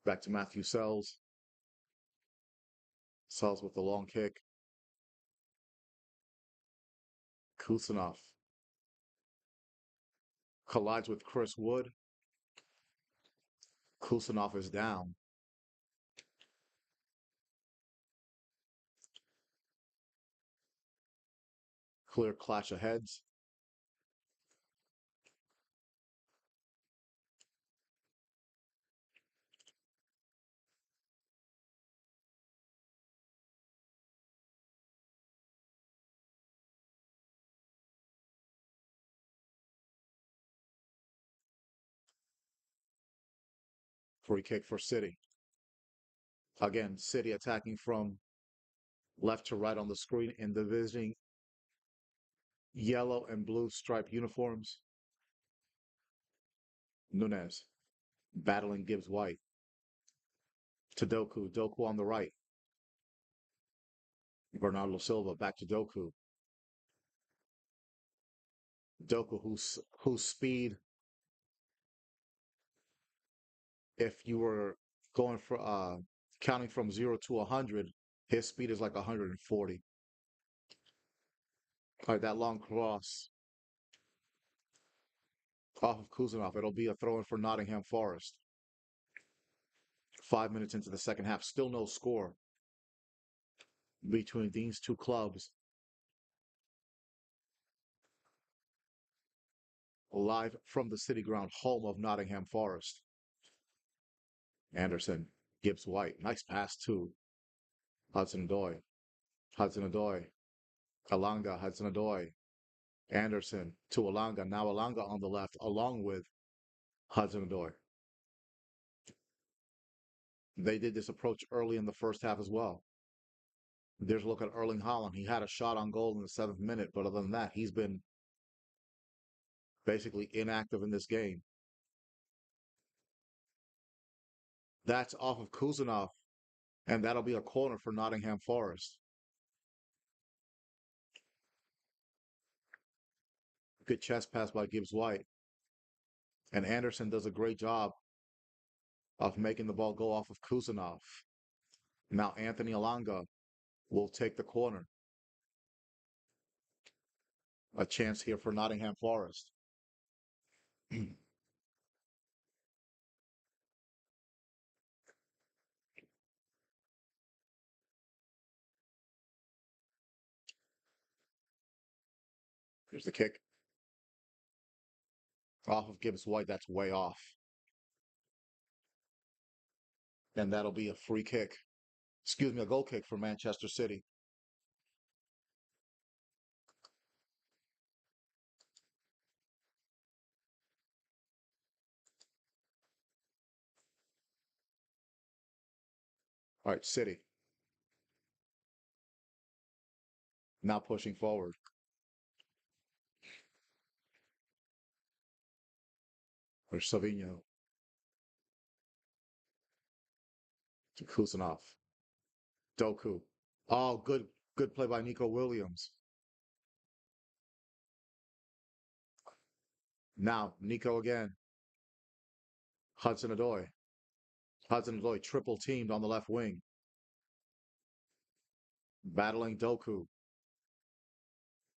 Back to Matthew Sells. Sells with the long kick. Kusanov collides with Chris Wood. Kusanov is down. Clear clash of heads. Free kick for City. Again, City attacking from left to right on the screen in the visiting yellow and blue striped uniforms. Nunez battling Gibbs White to Doku. Doku on the right. Bernardo Silva back to Doku. Doku, whose speed, if you were going for counting from 0 to 100, his speed is like 140. All right, that long cross off of Kuzanov. It'll be a throw in for Nottingham Forest. 5 minutes into the second half, still no score between these two clubs. Live from the City Ground, home of Nottingham Forest. Anderson, Gibbs White, nice pass too. Hudson Odoi, Hudson Odoi, Alanga, Hudson Odoi, Anderson to Alanga. Now Alanga on the left, along with Hudson Odoi. They did this approach early in the first half as well. There's a look at Erling Haaland. He had a shot on goal in the 7th minute, but other than that, he's been basically inactive in this game. That's off of Kuzanov, and that'll be a corner for Nottingham Forest. Good chest pass by Gibbs White. And Anderson does a great job of making the ball go off of Kuzanov. Now Anthony Alanga will take the corner. A chance here for Nottingham Forest. Here's the kick. Off of Gibbs White, that's way off. And that'll be a free kick. Excuse me, a goal kick for Manchester City. All right, City. Now pushing forward. There's Savinho to Kusanov. Doku. Oh, good play by Nico Williams. Now, Nico again. Hudson Odoi. Hudson Odoi triple teamed on the left wing. Battling Doku.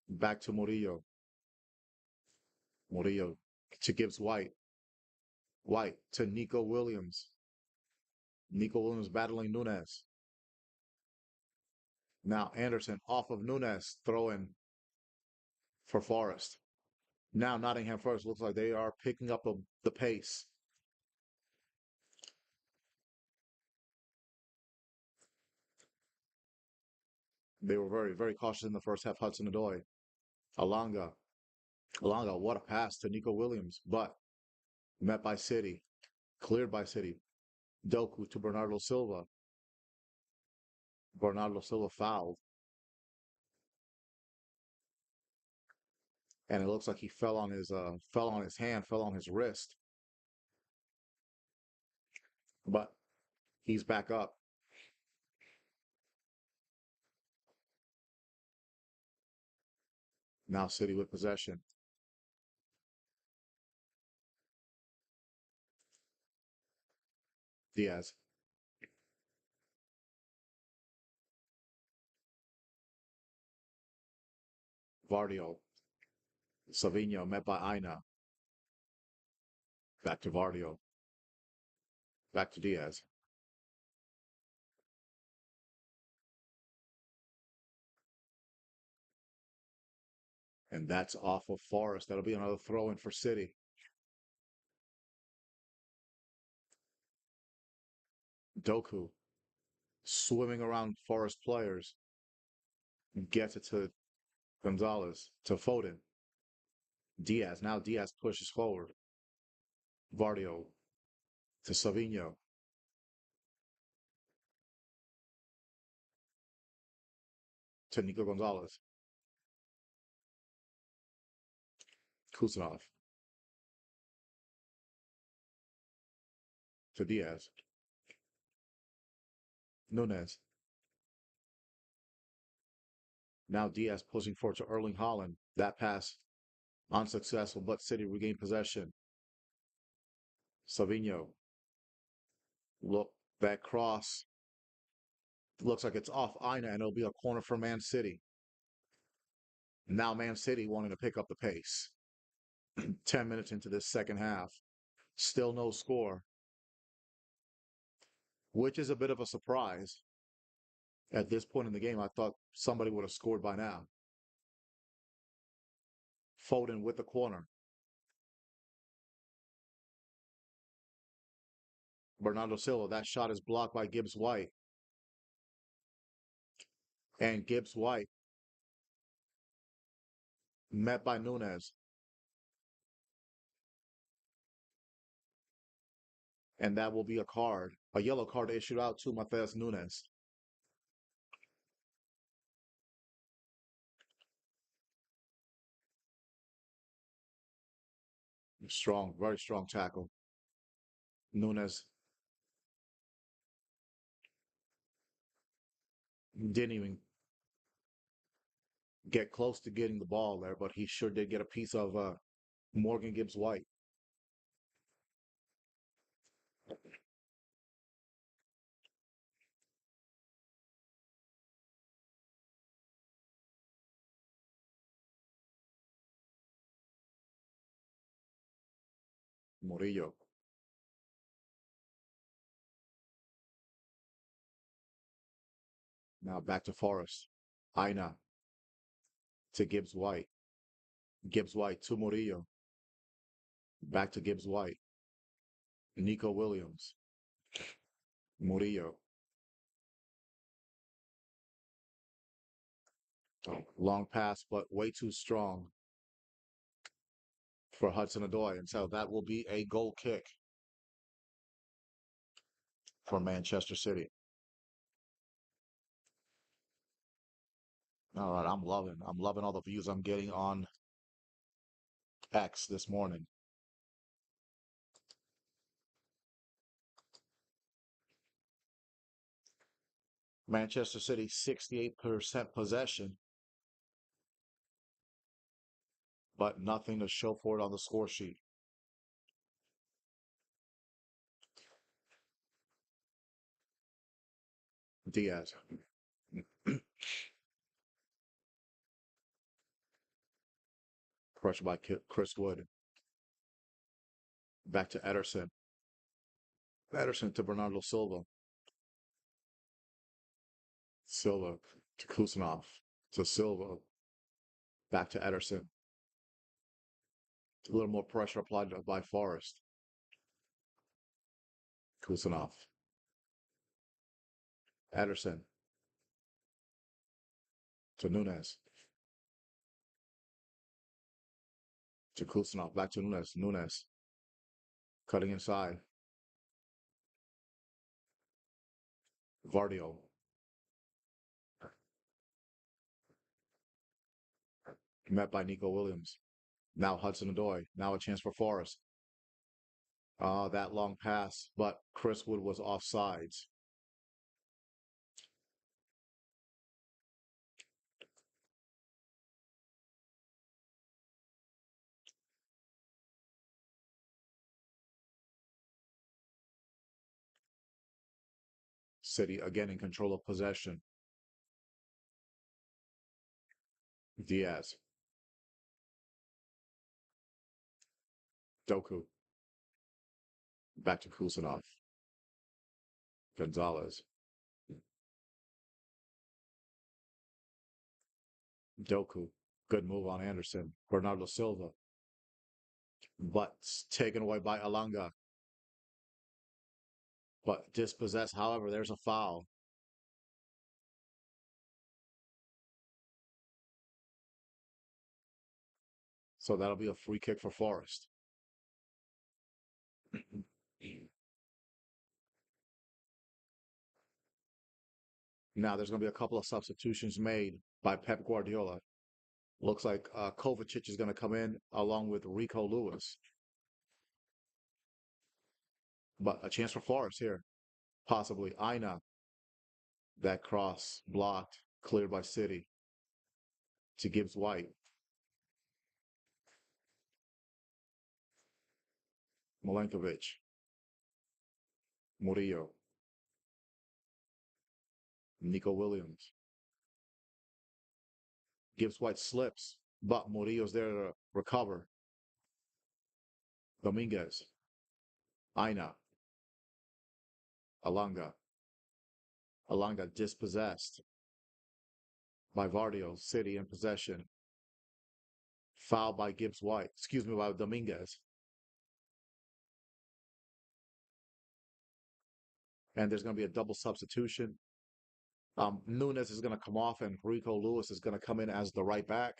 Back to Murillo. Murillo to Gibbs White. White to Nico Williams. Nico Williams battling Nunes. Now Anderson off of Nunes, throwing for Forest. Now Nottingham Forest looks like they are picking up the pace. They were very, very cautious in the first half. Hudson Odoi. Alanga. Alanga, what a pass to Nico Williams, but met by City. Cleared by City. Doku to Bernardo Silva. Bernardo Silva fouled. And it looks like he fell on his hand, fell on his wrist. But he's back up. Now City with possession. Diaz. Vardio. Savinho met by Aina. Back to Vardio. Back to Diaz. And that's off of Forest. That'll be another throw in for City. Doku swimming around Forest players. Gets it to Gonzalez. To Foden. Diaz. Now Diaz pushes forward. Vardio to Savinho. To Nico Gonzalez. Kusanov. To Diaz. Nunes. Now Diaz pushing forward to Erling Haaland. That pass unsuccessful, but City regained possession. Savinho, look, that cross looks like it's off Ina, and it'll be a corner for Man City. Now Man City wanting to pick up the pace. 10 minutes into this second half. Still no score, which is a bit of a surprise. At this point in the game, I thought somebody would have scored by now. Foden with the corner. Bernardo Silva, that shot is blocked by Gibbs White. And Gibbs White met by Nunez. And that will be a card. A yellow card issued out to Matheus Nunes. Strong, very strong tackle. Nunes didn't even get close to getting the ball there, but he sure did get a piece of Morgan Gibbs White. Murillo. Now back to Forrest. Aina to Gibbs White. Gibbs White to Murillo. Back to Gibbs White. Nico Williams. Murillo. Long pass, but way too strong for Hudson-Odoi. And so that will be a goal kick for Manchester City. All right, I'm loving all the views I'm getting on X this morning. Manchester City 68% possession, but nothing to show for it on the score sheet. Diaz. Pressure by Chris Wood. Back to Ederson. Ederson to Bernardo Silva. Silva to Kusanov. To Silva. Back to Ederson. A little more pressure applied by Forrest. Kusanov. Ederson to Nunes. To Kusanov. Back to Nunes. Nunes cutting inside. Vardio. Met by Nico Williams. Now Hudson-Odoi. Now a chance for Forrest. That long pass, but Chris Wood was offsides. City again in control of possession. Diaz. Doku. Back to Kusanov. Gonzalez. Doku. Good move on Anderson. Bernardo Silva. But taken away by Alanga. But dispossessed. However, there's a foul. So that'll be a free kick for Forest. Now there's going to be a couple of substitutions made by Pep Guardiola. Looks like Kovacic is going to come in along with Rico Lewis. But a chance for Forest here. Possibly Aina. That cross blocked, cleared by City. to Gibbs White. Milenkovic, Murillo, Nico Williams. Gibbs White slips, but Murillo's there to recover. Dominguez, Aina, Alanga. Alanga dispossessed by Vardio. City in possession. Foul by Gibbs White. Excuse me, by Dominguez. And there's going to be a double substitution. Nunes is going to come off, and Rico Lewis is going to come in as the right back.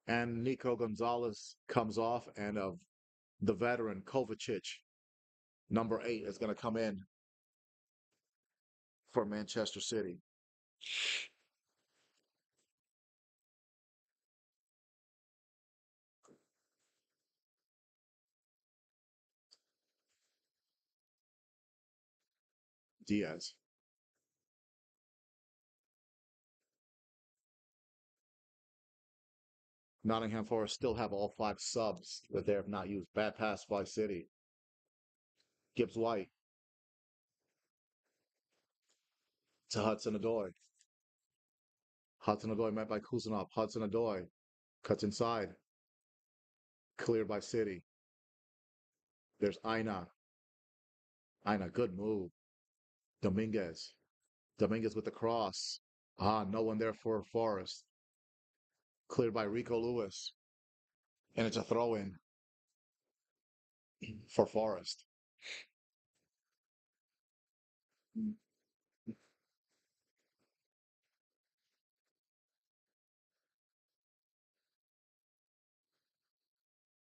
And Nico Gonzalez comes off, and the veteran Kovacic, number 8, is going to come in for Manchester City. Diaz. Nottingham Forest still have all 5 subs that they have not used. Bad pass by City. Gibbs White to Hudson Odoi. Hudson Odoi met by Kuzanov. Hudson Odoi cuts inside. Cleared by City. There's Aina. Aina, good move. Dominguez. Dominguez with the cross. No one there for Forest. Cleared by Rico Lewis. And it's a throw in for Forest.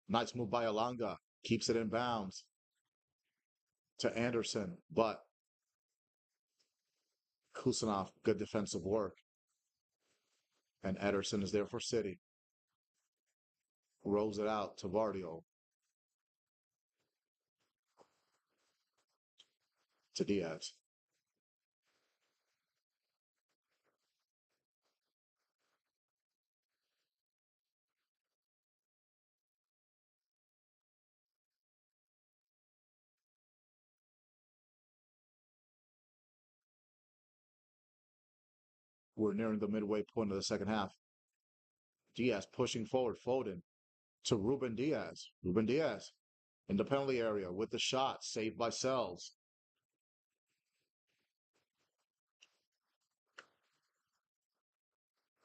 Nice move by Alanga. Keeps it in bounds to Anderson. But Kusanov, good defensive work. And Ederson is there for City. Rolls it out to Vardio. To Diaz. We're nearing the midway point of the second half. Diaz pushing forward. Foden to Ruben Diaz. Ruben Diaz in the penalty area with the shot saved by Sells.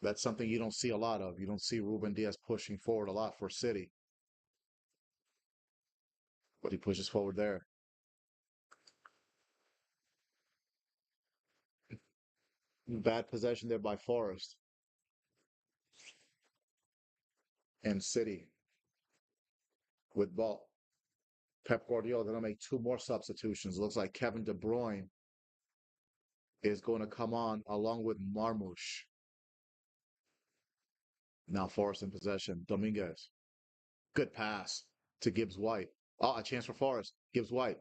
That's something you don't see a lot of. You don't see Ruben Diaz pushing forward a lot for City, but he pushes forward there. Bad possession there by Forest and City with ball. Pep Guardiola going to make 2 more substitutions. Looks like Kevin De Bruyne is going to come on along with Marmoush. Now Forest in possession. Dominguez. Good pass to Gibbs White. Oh, a chance for Forest. Gibbs White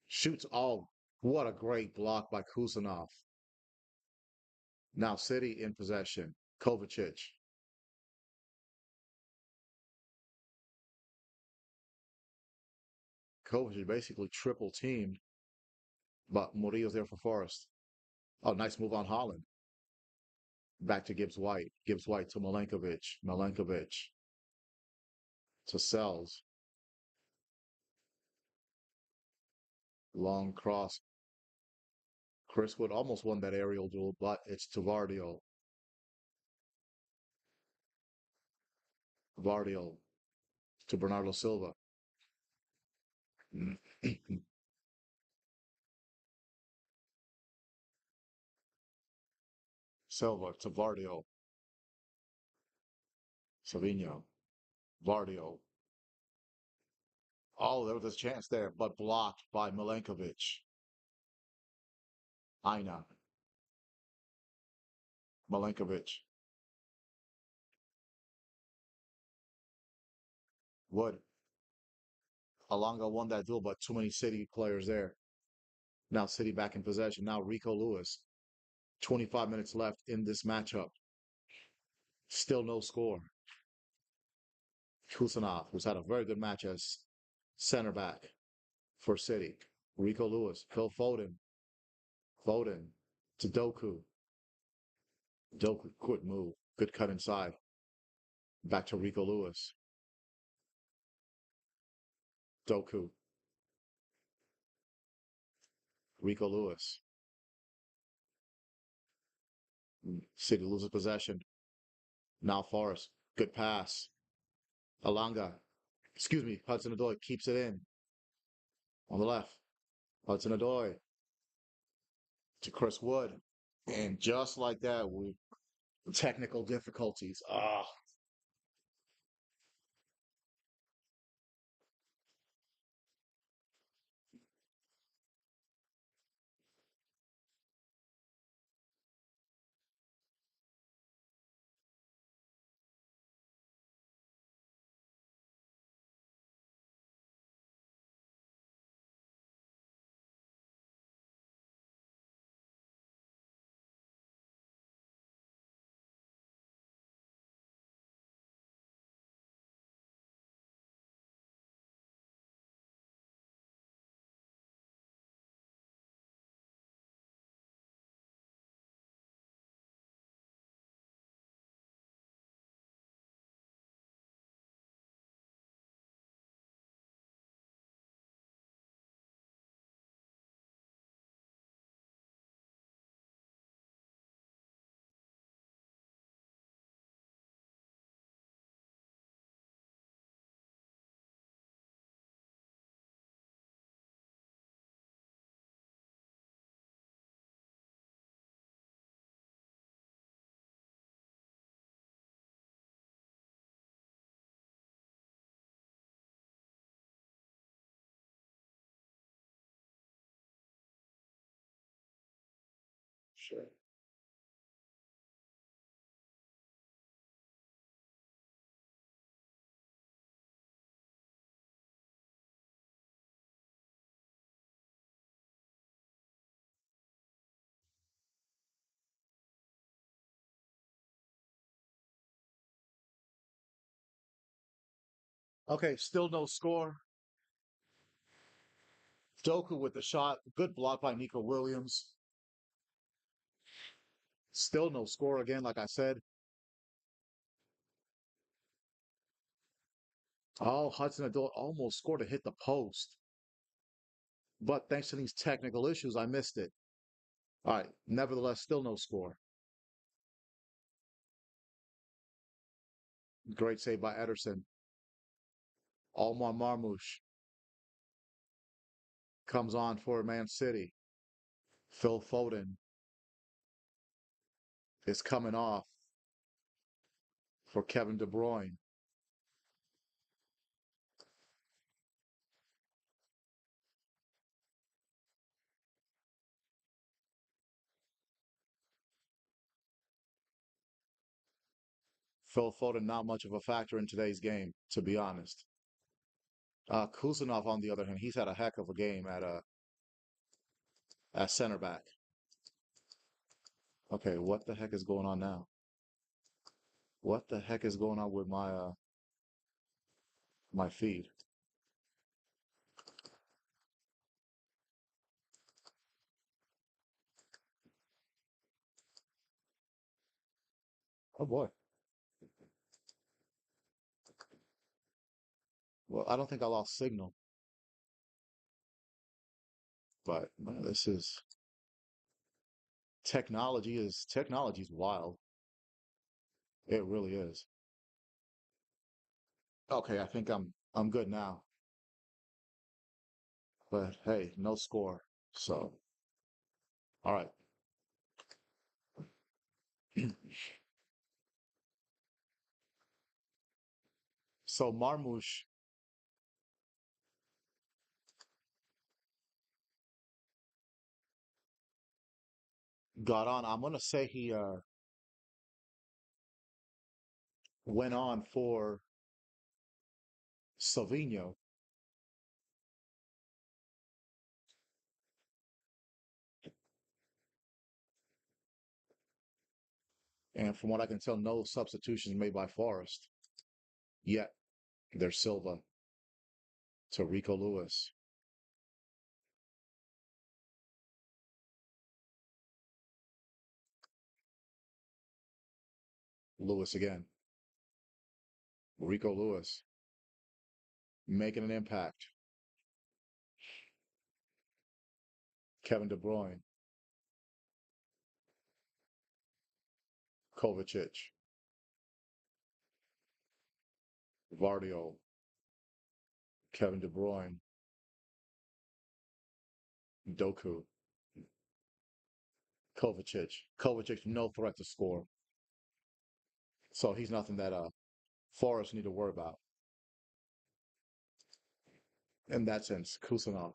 shoots. Oh, what a great block by Kusanov. Now City in possession. Kovacic. Kovacic basically triple teamed, but Murillo's there for Forest. Oh, nice move on Holland. Back to Gibbs White. Gibbs White to Milenkovic. Milenkovic to Sells. Long cross. Chris Wood almost won that aerial duel, but it's to Vardio. Vardio to Bernardo Silva. Silva to Vardio. Savinho. Vardio. Oh, there was a chance there, but blocked by Milenkovic. Aina. Milenkovic. Wood. Alonga won that duel, but too many City players there. Now City back in possession. Now Rico Lewis. 25 minutes left in this matchup. Still no score. Kusanov, who's had a very good match as center back for City. Rico Lewis, Phil Foden. Foden to Doku. Doku, good move. Good cut inside. Back to Rico Lewis. Doku. Rico Lewis. City loses possession. Now Forrest. Good pass. Alanga. Excuse me. Hudson Odoi keeps it in. On the left. Hudson Odoi to Chris Wood. And just like that, we technical difficulties. Sure. Okay, still no score. Doku with the shot. Good block by Nico Williams. Still no score again, like I said. Oh, Hudson Odoi almost scored to hit the post. But thanks to these technical issues, I missed it. All right. Nevertheless, still no score. Great save by Ederson. Omar Marmoush comes on for Man City. Phil Foden is coming off for Kevin De Bruyne. Phil Foden not much of a factor in today's game, to be honest. Kusanov, on the other hand, he's had a heck of a game at center back. Okay, what the heck is going on now? What the heck is going on with my feed? Oh boy. Well, I don't think I lost signal, but man, this is technology is wild. It really is. Okay, I think I'm good now. But hey, no score. So, all right. So Marmoush got on. I'm gonna say he went on for Savinho. And from what I can tell, no substitutions made by Forest. Yet there's Silva to Rico Lewis. Lewis again. Rico Lewis making an impact. Kevin De Bruyne. Kovacic. Vardio. Kevin De Bruyne. Doku. Kovacic. Kovacic, no threat to score. So he's nothing that Forest need to worry about. In that sense, Kusanov.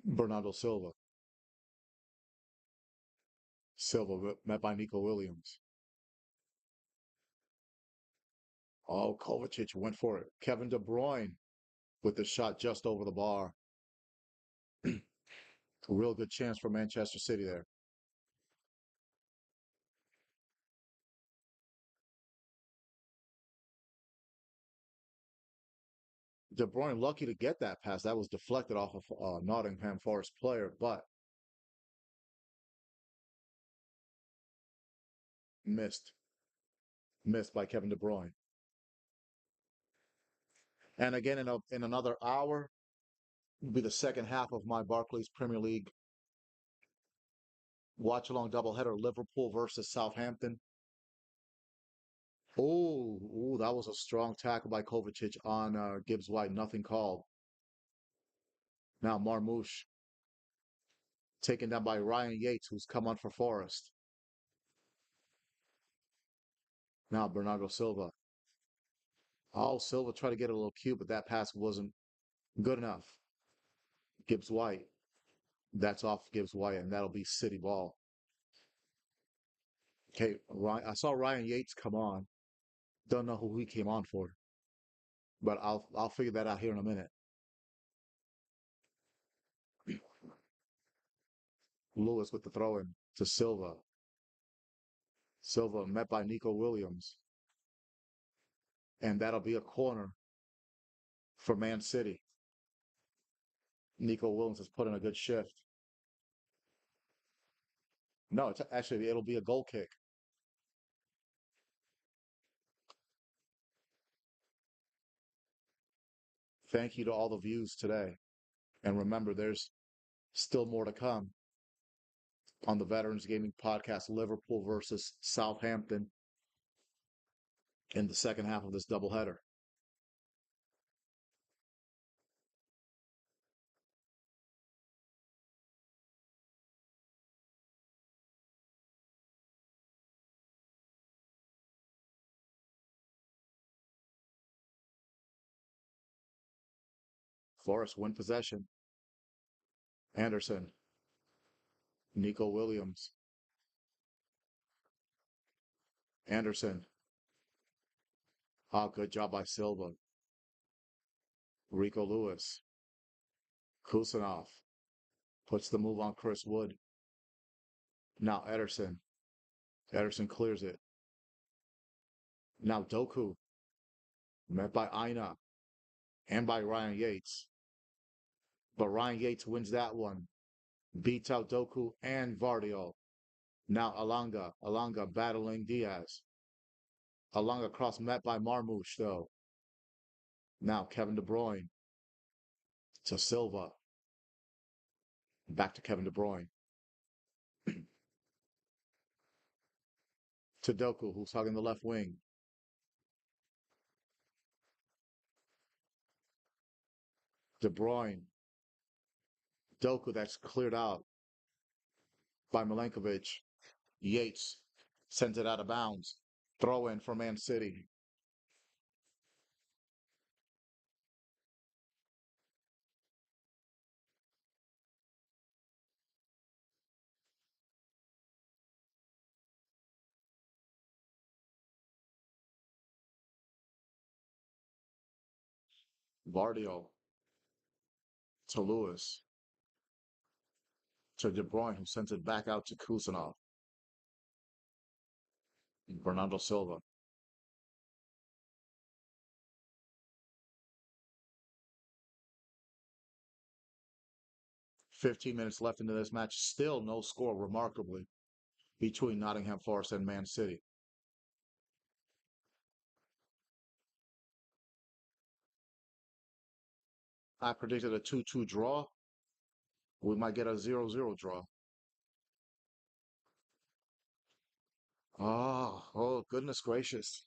Bernardo Silva. Silva met by Nico Williams. Oh, Kovacic went for it. Kevin De Bruyne with the shot just over the bar. A real good chance for Manchester City there. De Bruyne lucky to get that pass. That was deflected off of Nottingham Forest player, but missed. Missed by Kevin De Bruyne. And again, in another hour, will be the second half of my Barclays Premier League watch along doubleheader Liverpool versus Southampton. Oh, that was a strong tackle by Kovacic on Gibbs White. Nothing called. Now Marmoush taken down by Ryan Yates, who's come on for Forest. Now Bernardo Silva. Oh, Silva tried to get a little cute, but that pass wasn't good enough. Gibbs White. That's off Gibbs White, and that'll be City ball. Okay, I saw Ryan Yates come on. Don't know who he came on for, but I'll figure that out here in a minute. Lewis with the throw in to Silva. Silva met by Nico Williams, and that'll be a corner for Man City. Nico Williams has put in a good shift. No, it's actually it'll be a goal kick. Thank you to all the views today. And remember, there's still more to come on the Veterans Gaming Podcast, Liverpool versus Southampton in the second half of this doubleheader. Forest win possession. Anderson, Nico Williams, Anderson. Ah, good job by Silva. Rico Lewis, Kusanov puts the move on Chris Wood. Now Ederson. Ederson clears it. Now Doku, met by Aina and by Ryan Yates. But Ryan Yates wins that one. Beats out Doku and Vardio. Now Alanga battling Diaz. Alanga cross met by Marmoush though. Now Kevin De Bruyne to Silva. Back to Kevin De Bruyne. To Doku, who's hugging the left wing. De Bruyne. Doku, that's cleared out by Milenkovic. Yates sends it out of bounds. Throw in for Man City. Vardio to Lewis to De Bruyne, who sends it back out to Kusanov. Bernardo Silva. 15 minutes left into this match. Still no score, remarkably, between Nottingham Forest and Man City. I predicted a 2-2 draw. We might get a 0-0 draw. Oh, goodness gracious.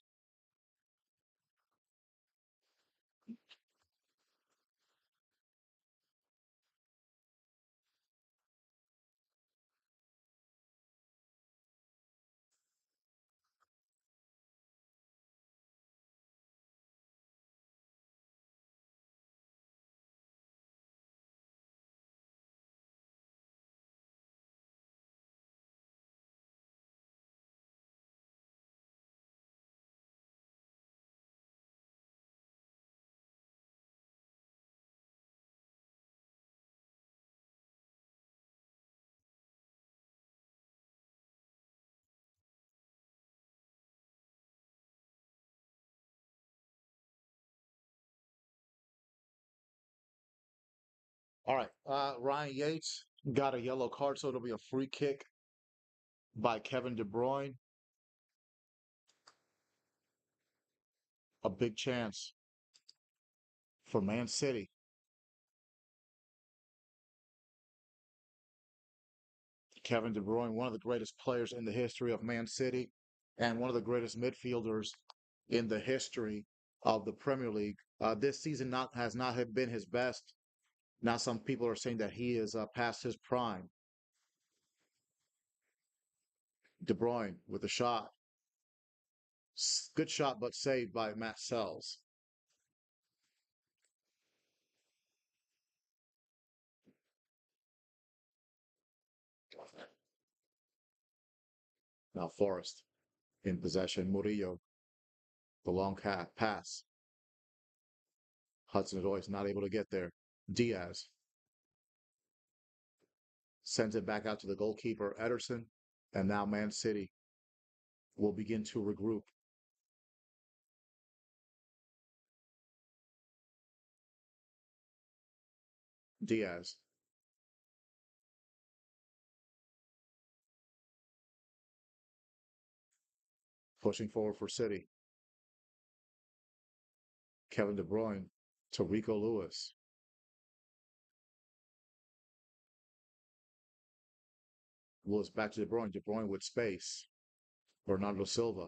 All right. Ryan Yates got a yellow card, so it'll be a free kick by Kevin De Bruyne. A big chance for Man City. Kevin De Bruyne, one of the greatest players in the history of Man City, and one of the greatest midfielders in the history of the Premier League. This season has not been his best. Now some people are saying that he is past his prime. De Bruyne with a shot. Good shot, but saved by Matt Sells. Now Forrest in possession. Murillo, the long pass. Hudson-Odoi is not able to get there. Diaz sends it back out to the goalkeeper, Ederson. And now Man City will begin to regroup. Diaz pushing forward for City. Kevin De Bruyne to Rico Lewis. Lewis back to De Bruyne. De Bruyne with space. Bernardo Silva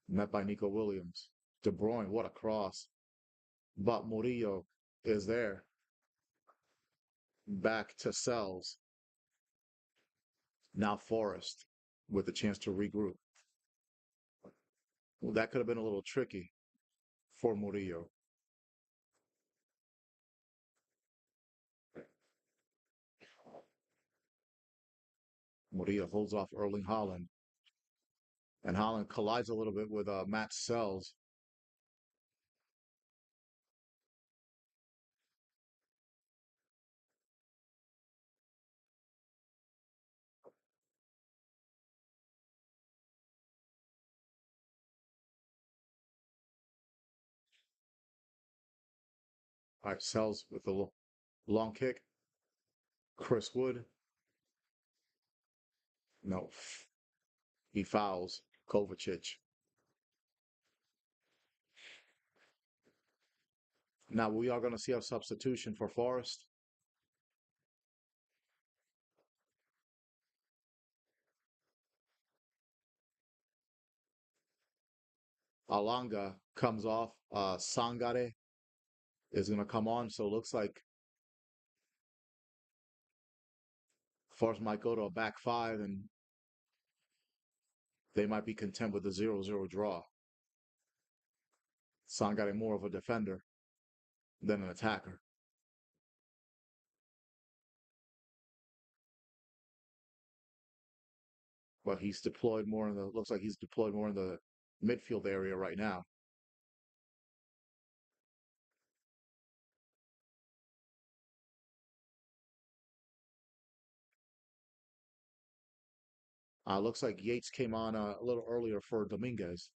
met by Nico Williams. De Bruyne, what a cross. But Murillo is there. Back to Sells. Now Forrest with a chance to regroup. Well, that could have been a little tricky for Murillo. Murillo holds off Erling Haaland. And Haaland collides a little bit with Matt Sells. All right, Sells with the long kick. Chris Wood. No, he fouls Kovacic. Now we are going to see a substitution for Forrest. Alanga comes off. Sangare is going to come on. So it looks like Forrest might go to a back five and they might be content with the 0-0 draw. Sangare more of a defender than an attacker. But he's deployed more in the looks like he's deployed more in the midfield area right now. Looks like Yates came on a little earlier for Dominguez.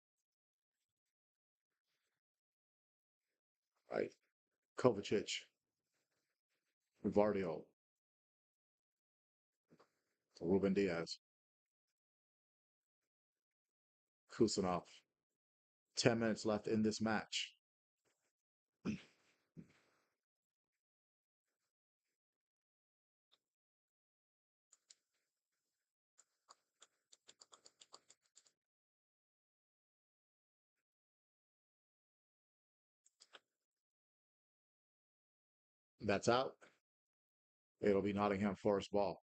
Right. Kovacic, Rivardio, Ruben Diaz, Kusanov. 10 minutes left in this match. That's out. It'll be Nottingham Forest ball.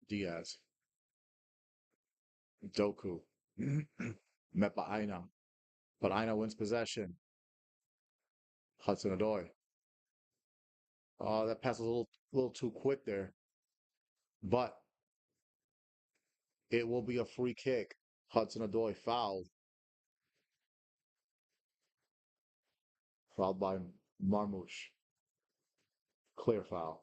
Diaz, Doku, met by Aina, but Aina wins possession. Hudson Odoi. Oh, that pass was a little too quick there, but it will be a free kick. Hudson Odoi fouled, fouled by Marmouche. Clear foul.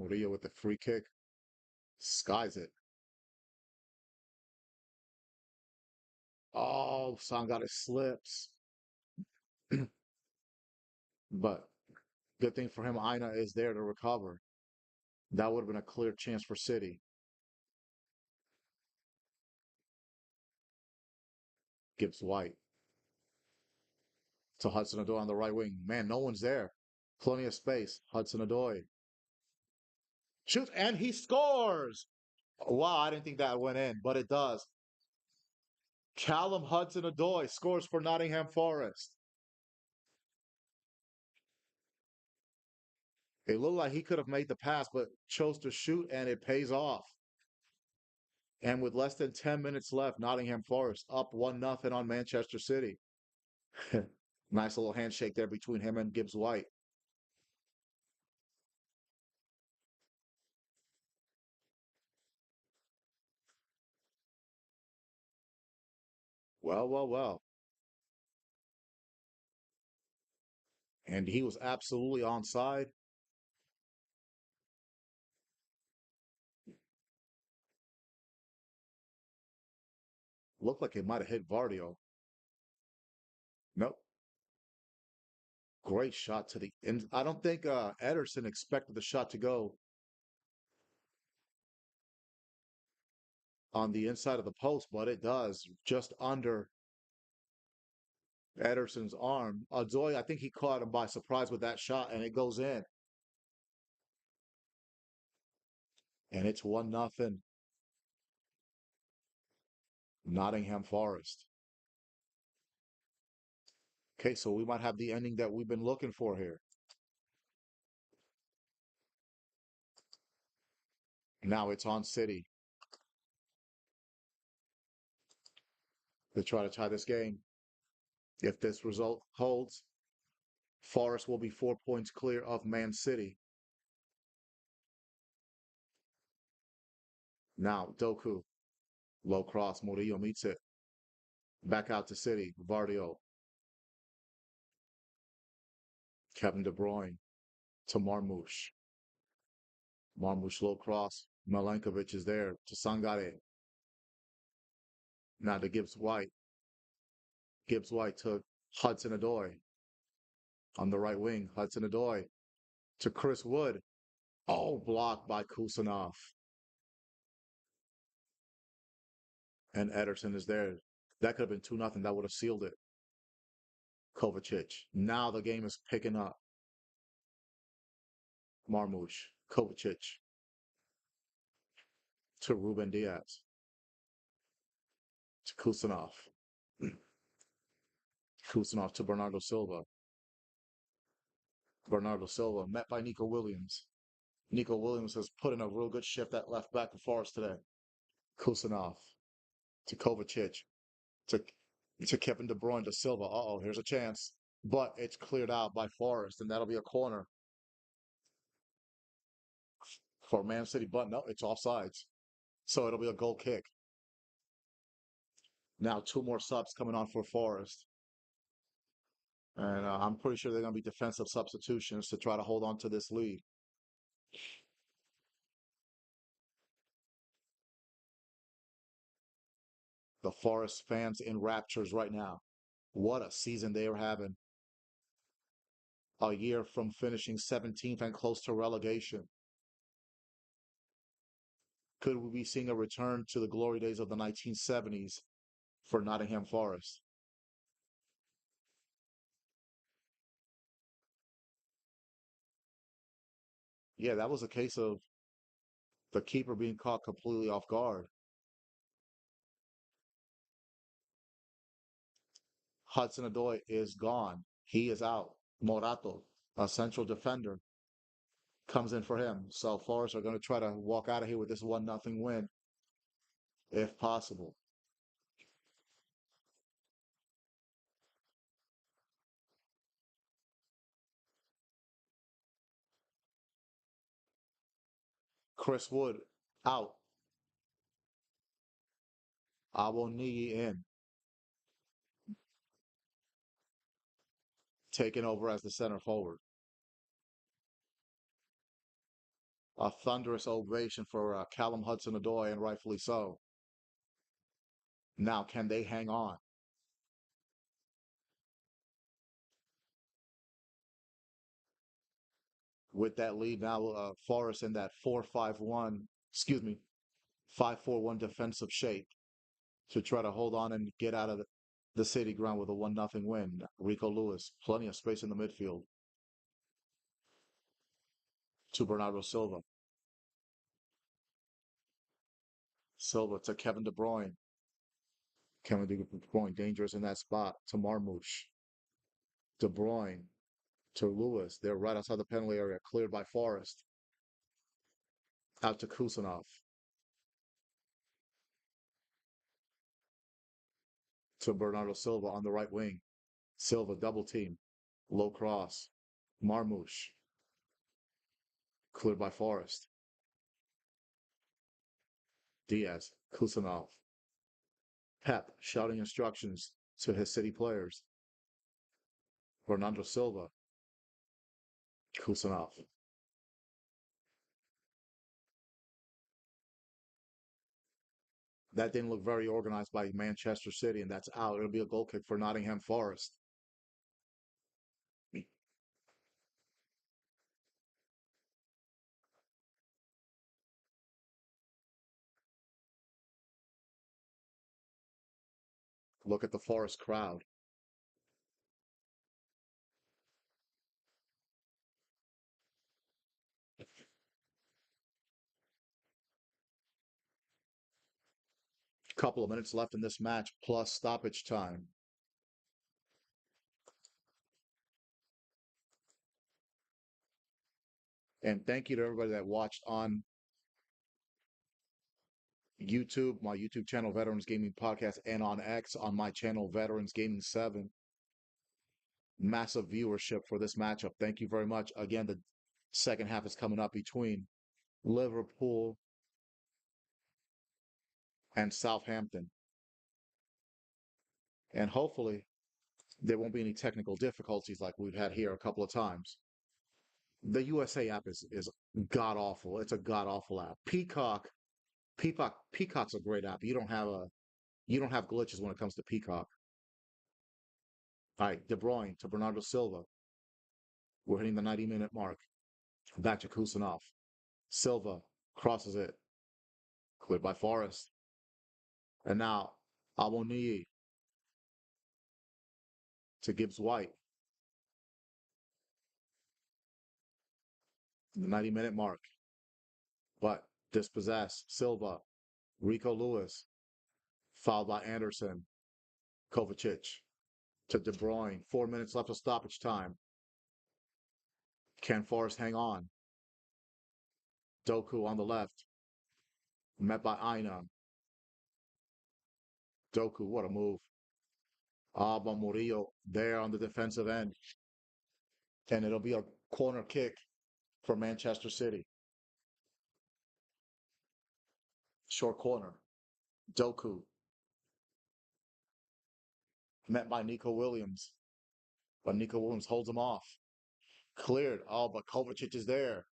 Murillo with the free kick, skies it. Oh, Sangare slips, but good thing for him, Aina is there to recover. That would have been a clear chance for City. Gibbs White to Hudson Odoi on the right wing. Man, no one's there. Plenty of space. Hudson Odoi shoots and he scores. Wow, I didn't think that went in, but it does. Callum Hudson Odoi scores for Nottingham Forest. It looked like he could have made the pass, but chose to shoot, and it pays off. And with less than 10 minutes left, Nottingham Forest up 1-0 on Manchester City. Nice little handshake there between him and Gibbs White. Well, well, well. And he was absolutely onside. Looked like it might have hit Vardio. Nope. Great shot to the end. I don't think Ederson expected the shot to go on the inside of the post, but it does. Just under Ederson's arm. Zoe, I think he caught him by surprise with that shot, and it goes in. And it's 1-0 Nottingham Forest. Okay, so we might have the ending that we've been looking for here. Now it's on City to try to tie this game. If this result holds, Forest will be 4 points clear of Man City. Now, Doku, low cross, Murillo meets it. Back out to City, Vardio, Kevin De Bruyne to Marmouche. Marmouche low cross. Milenkovic is there to Sangare. Now to Gibbs White. Gibbs White to Hudson Odoi on the right wing. Hudson Odoi to Chris Wood. Oh, blocked by Kusanov. And Ederson is there. That could have been 2-0. That would have sealed it. Kovacic. Now the game is picking up. Marmouche. Kovacic to Ruben Diaz to Kusanov. Kusanov to Bernardo Silva. Bernardo Silva met by Nico Williams. Nico Williams has put in a real good shift at left back for Forest today. Kusanov to Kovacic to Kevin De Bruyne to Silva. Uh-oh, here's a chance. But it's cleared out by Forest, and that'll be a corner for Man City. But no, it's offsides. So it'll be a goal kick. Now two more subs coming on for Forest. And I'm pretty sure they're going to be defensive substitutions to try to hold on to this lead. The Forest fans in raptures right now. What a season they are having. A year from finishing 17th and close to relegation. Could we be seeing a return to the glory days of the 1970s for Nottingham Forest? Yeah, that was a case of the keeper being caught completely off guard. Hudson-Odoi is gone. He is out. Morato, a central defender, comes in for him. So Forest are going to try to walk out of here with this 1-0 win, if possible. Chris Wood out. Awoniyi in, taking over as the center forward. A thunderous ovation for Callum Hudson-Odoi, and rightfully so. Now, can they hang on with that lead? Now, Forest in that 4-5-1, excuse me, 5-4-1 defensive shape to try to hold on and get out of the City ground with a 1-0 win. Rico Lewis, plenty of space in the midfield to Bernardo Silva. Silva to Kevin De Bruyne. Kevin De Bruyne dangerous in that spot to Marmoush. De Bruyne to Lewis. They're right outside the penalty area, cleared by Forest. Out to Kusanov. To Bernardo Silva on the right wing. Silva double team. Low cross. Marmoush. Cleared by Forest. Diaz. Kusanov. Pep shouting instructions to his City players. Bernardo Silva. Kusanov. That didn't look very organized by Manchester City, and that's out. It'll be a goal kick for Nottingham Forest. Look at the Forest crowd. Couple of minutes left in this match, plus stoppage time. And thank you to everybody that watched on YouTube, my YouTube channel, Veterans Gaming Podcast, and on X on my channel, Veterans Gaming 7. Massive viewership for this matchup. Thank you very much. Again, the second half is coming up between Liverpool and Southampton. And hopefully there won't be any technical difficulties like we've had here a couple of times. The USA app is god awful. It's a god awful app. Peacock's a great app. You don't have glitches when it comes to Peacock. All right, De Bruyne to Bernardo Silva. We're hitting the 90-minute mark. Back to Kusanov. Silva crosses it. Cleared by Forest. And now Awoniyi to Gibbs White. The 90-minute mark. but dispossessed. Silva, Rico Lewis, fouled by Anderson, Kovacic to De Bruyne. 4 minutes left of stoppage time. Can Forrest hang on? Doku on the left, met by Aina. Doku, what a move. Alba Murillo there on the defensive end. And it'll be a corner kick for Manchester City. Short corner. Doku, met by Nico Williams. But Nico Williams holds him off. Cleared. Oh, but Kovacic is there.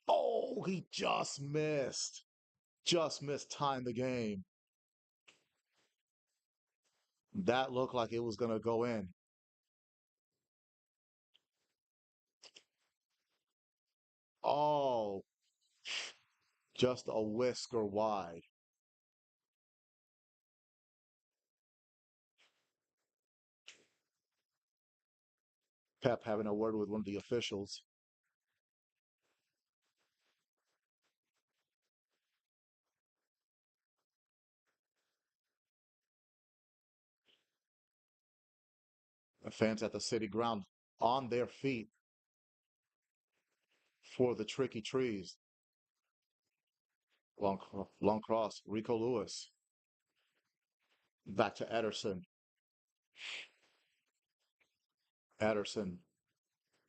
Oh, he just missed. Just missed time the game. That looked like it was going to go in. Oh, just a whisker wide. Pep having a word with one of the officials. The fans at the city ground on their feet for the tricky trees. Long cross. Rico Lewis. Back to Ederson. Ederson.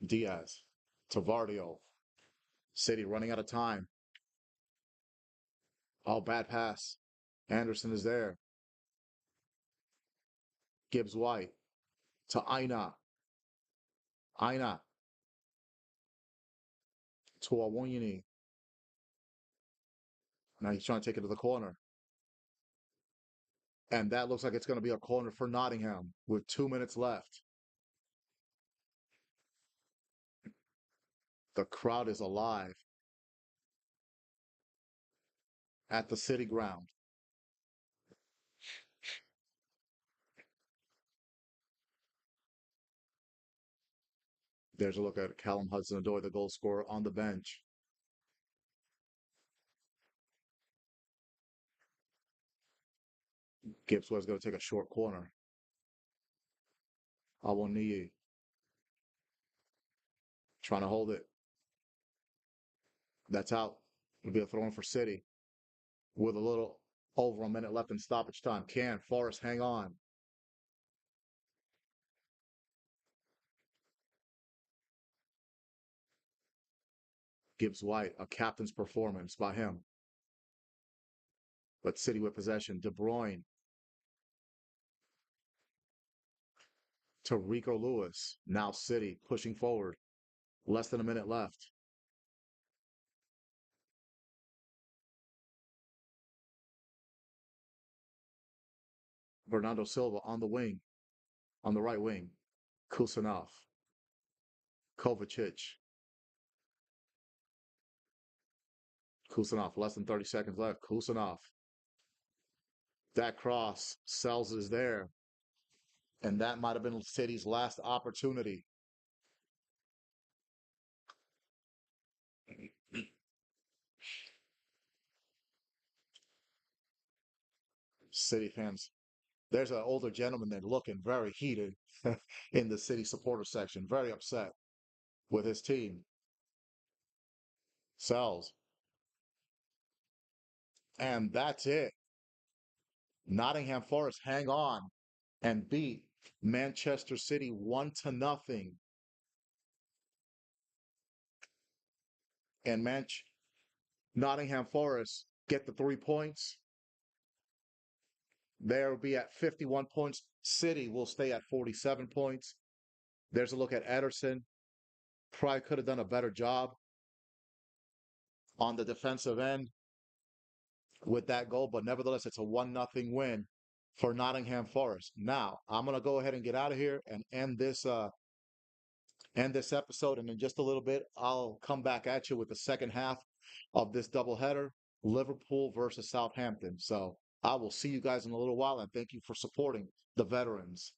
Diaz. Tavardio. City running out of time. Oh, bad pass. Anderson is there. Gibbs White to Aina. Aina to Awonyini. Now he's trying to take it to the corner. And that looks like it's going to be a corner for Nottingham with 2 minutes left. The crowd is alive at the city ground. There's a look at Callum Hudson-Odoi, the goal scorer, on the bench. Gibbs was going to take a short corner. Awoniyi trying to hold it. That's out. It'll be a throw in for City with a little over a minute left in stoppage time. Can Forrest hang on? Gibbs White, a captain's performance by him. But City with possession. De Bruyne to Rico Lewis. Now City pushing forward. Less than a minute left. Bernardo Silva on the wing, on the right wing. Kusanov, Kovacic, Kusanov. Less than 30 seconds left. Kusanov. That cross. Sells is there. And that might have been City's last opportunity. City fans. There's an older gentleman there looking very heated in the City supporter section, very upset with his team. Sells. And that's it. Nottingham Forest hang on and beat Manchester City 1-0. And Nottingham Forest get the 3 points. They'll be at 51 points. City will stay at 47 points. There's a look at Ederson. Probably could have done a better job on the defensive end with that goal, but nevertheless, it's a 1-0 win for Nottingham Forest. Now, I'm going to go ahead and get out of here and end this episode. And in just a little bit, I'll come back at you with the second half of this doubleheader, Liverpool versus Southampton. So I will see you guys in a little while, and thank you for supporting the veterans.